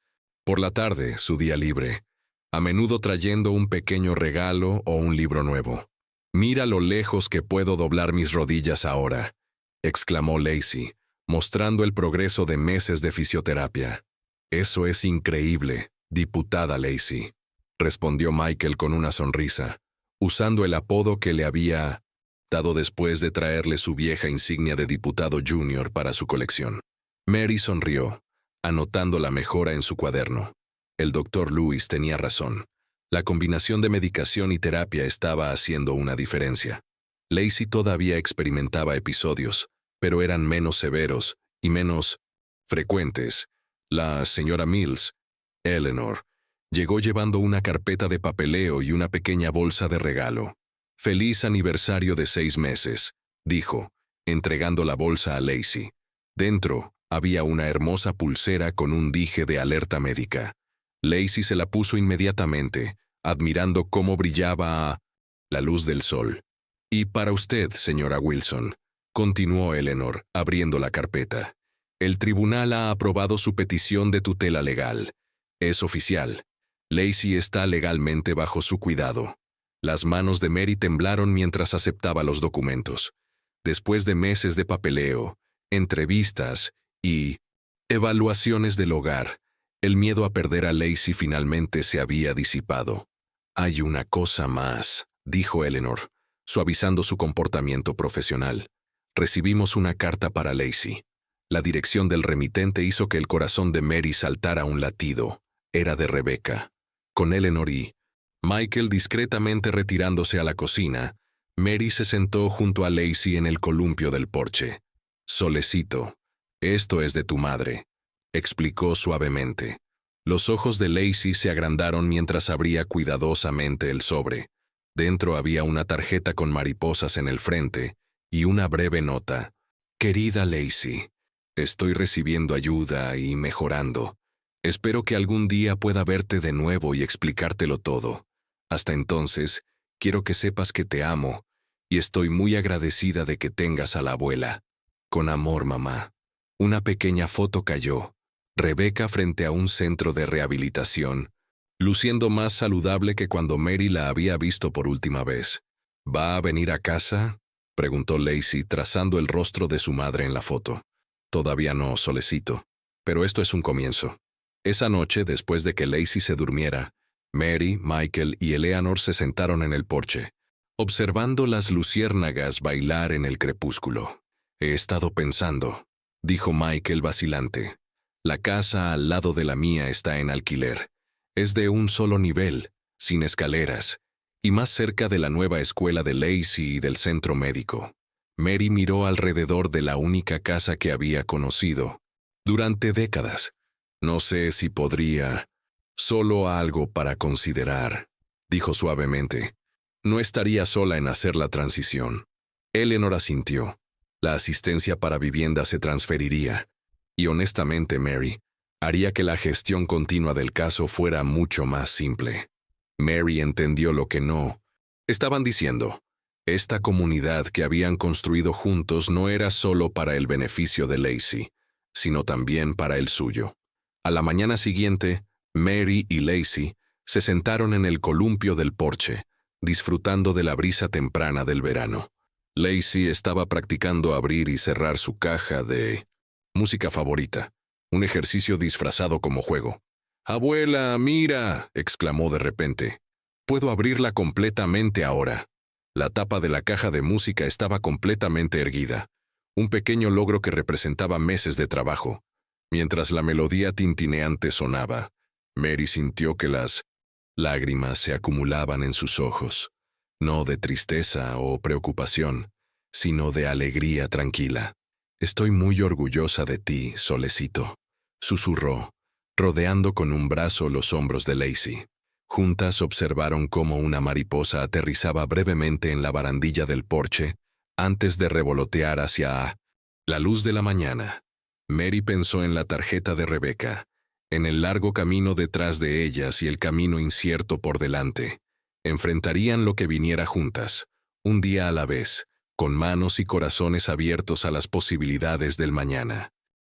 por la tarde, su día libre, a menudo trayendo un pequeño regalo o un libro nuevo. «Mira lo lejos que puedo doblar mis rodillas ahora», exclamó Lacey, mostrando el progreso de meses de fisioterapia. «Eso es increíble, diputada Lacey», respondió Michael con una sonrisa, usando el apodo que le había dado después de traerle su vieja insignia de diputado junior para su colección. Mary sonrió, anotando la mejora en su cuaderno. El doctor Lewis tenía razón. La combinación de medicación y terapia estaba haciendo una diferencia. Lacey todavía experimentaba episodios, pero eran menos severos y menos frecuentes. La señora Mills, Eleanor, llegó llevando una carpeta de papeleo y una pequeña bolsa de regalo. «Feliz aniversario de 6 meses», dijo, entregando la bolsa a Lacey. Dentro había una hermosa pulsera con un dije de alerta médica. Lacey se la puso inmediatamente, admirando cómo brillaba a la luz del sol. «Y para usted, señora Wilson», continuó Eleanor, abriendo la carpeta. «El tribunal ha aprobado su petición de tutela legal. Es oficial. Lacey está legalmente bajo su cuidado». Las manos de Mary temblaron mientras aceptaba los documentos. Después de meses de papeleo, entrevistas y evaluaciones del hogar, el miedo a perder a Lacey finalmente se había disipado. «Hay una cosa más», dijo Eleanor, suavizando su comportamiento profesional. «Recibimos una carta para Lacey». La dirección del remitente hizo que el corazón de Mary saltara un latido. Era de Rebecca. Con Eleanor y Michael discretamente retirándose a la cocina, Mary se sentó junto a Lacey en el columpio del porche. «Solecito, Esto es de tu madre, explicó suavemente. Los ojos de Lacey se agrandaron mientras abría cuidadosamente el sobre. Dentro había una tarjeta con mariposas en el frente y una breve nota. Querida Lacey, estoy recibiendo ayuda y mejorando. Espero que algún día pueda verte de nuevo y explicártelo todo. Hasta entonces, quiero que sepas que te amo y estoy muy agradecida de que tengas a la abuela. Con amor, mamá. Una pequeña foto cayó. Rebecca frente a un centro de rehabilitación, luciendo más saludable que cuando Mary la había visto por última vez. ¿Va a venir a casa?, preguntó Lacey trazando el rostro de su madre en la foto. Todavía no, solecito. Pero esto es un comienzo. Esa noche, después de que Lacey se durmiera, Mary, Michael y Eleanor se sentaron en el porche, observando las luciérnagas bailar en el crepúsculo. He estado pensando, dijo Michael vacilante. La casa al lado de la mía está en alquiler. Es de un solo nivel, sin escaleras, y más cerca de la nueva escuela de Lacey y del centro médico. Mary miró alrededor de la única casa que había conocido durante décadas. No sé si podría. Solo algo para considerar, dijo suavemente. No estaría sola en hacer la transición. Eleanor asintió. La asistencia para vivienda se transferiría. Y honestamente, Mary, haría que la gestión continua del caso fuera mucho más simple. Mary entendió lo que no estaban diciendo. Esta comunidad que habían construido juntos no era solo para el beneficio de Lacey, sino también para el suyo. A la mañana siguiente, Mary y Lacey se sentaron en el columpio del porche, disfrutando de la brisa temprana del verano. Lacey estaba practicando abrir y cerrar su caja de música favorita, un ejercicio disfrazado como juego. «Abuela, mira», exclamó de repente. «Puedo abrirla completamente ahora». La tapa de la caja de música estaba completamente erguida, un pequeño logro que representaba meses de trabajo. Mientras la melodía tintineante sonaba, Mary sintió que las lágrimas se acumulaban en sus ojos, no de tristeza o preocupación, sino de alegría tranquila. «Estoy muy orgullosa de ti, solecito», susurró, rodeando con un brazo los hombros de Lacey. Juntas observaron cómo una mariposa aterrizaba brevemente en la barandilla del porche antes de revolotear hacia la luz de la mañana. Mary pensó en la tarjeta de Rebecca, en el largo camino detrás de ellas y el camino incierto por delante. Enfrentarían lo que viniera juntas, un día a la vez, con manos y corazones abiertos a las posibilidades del mañana.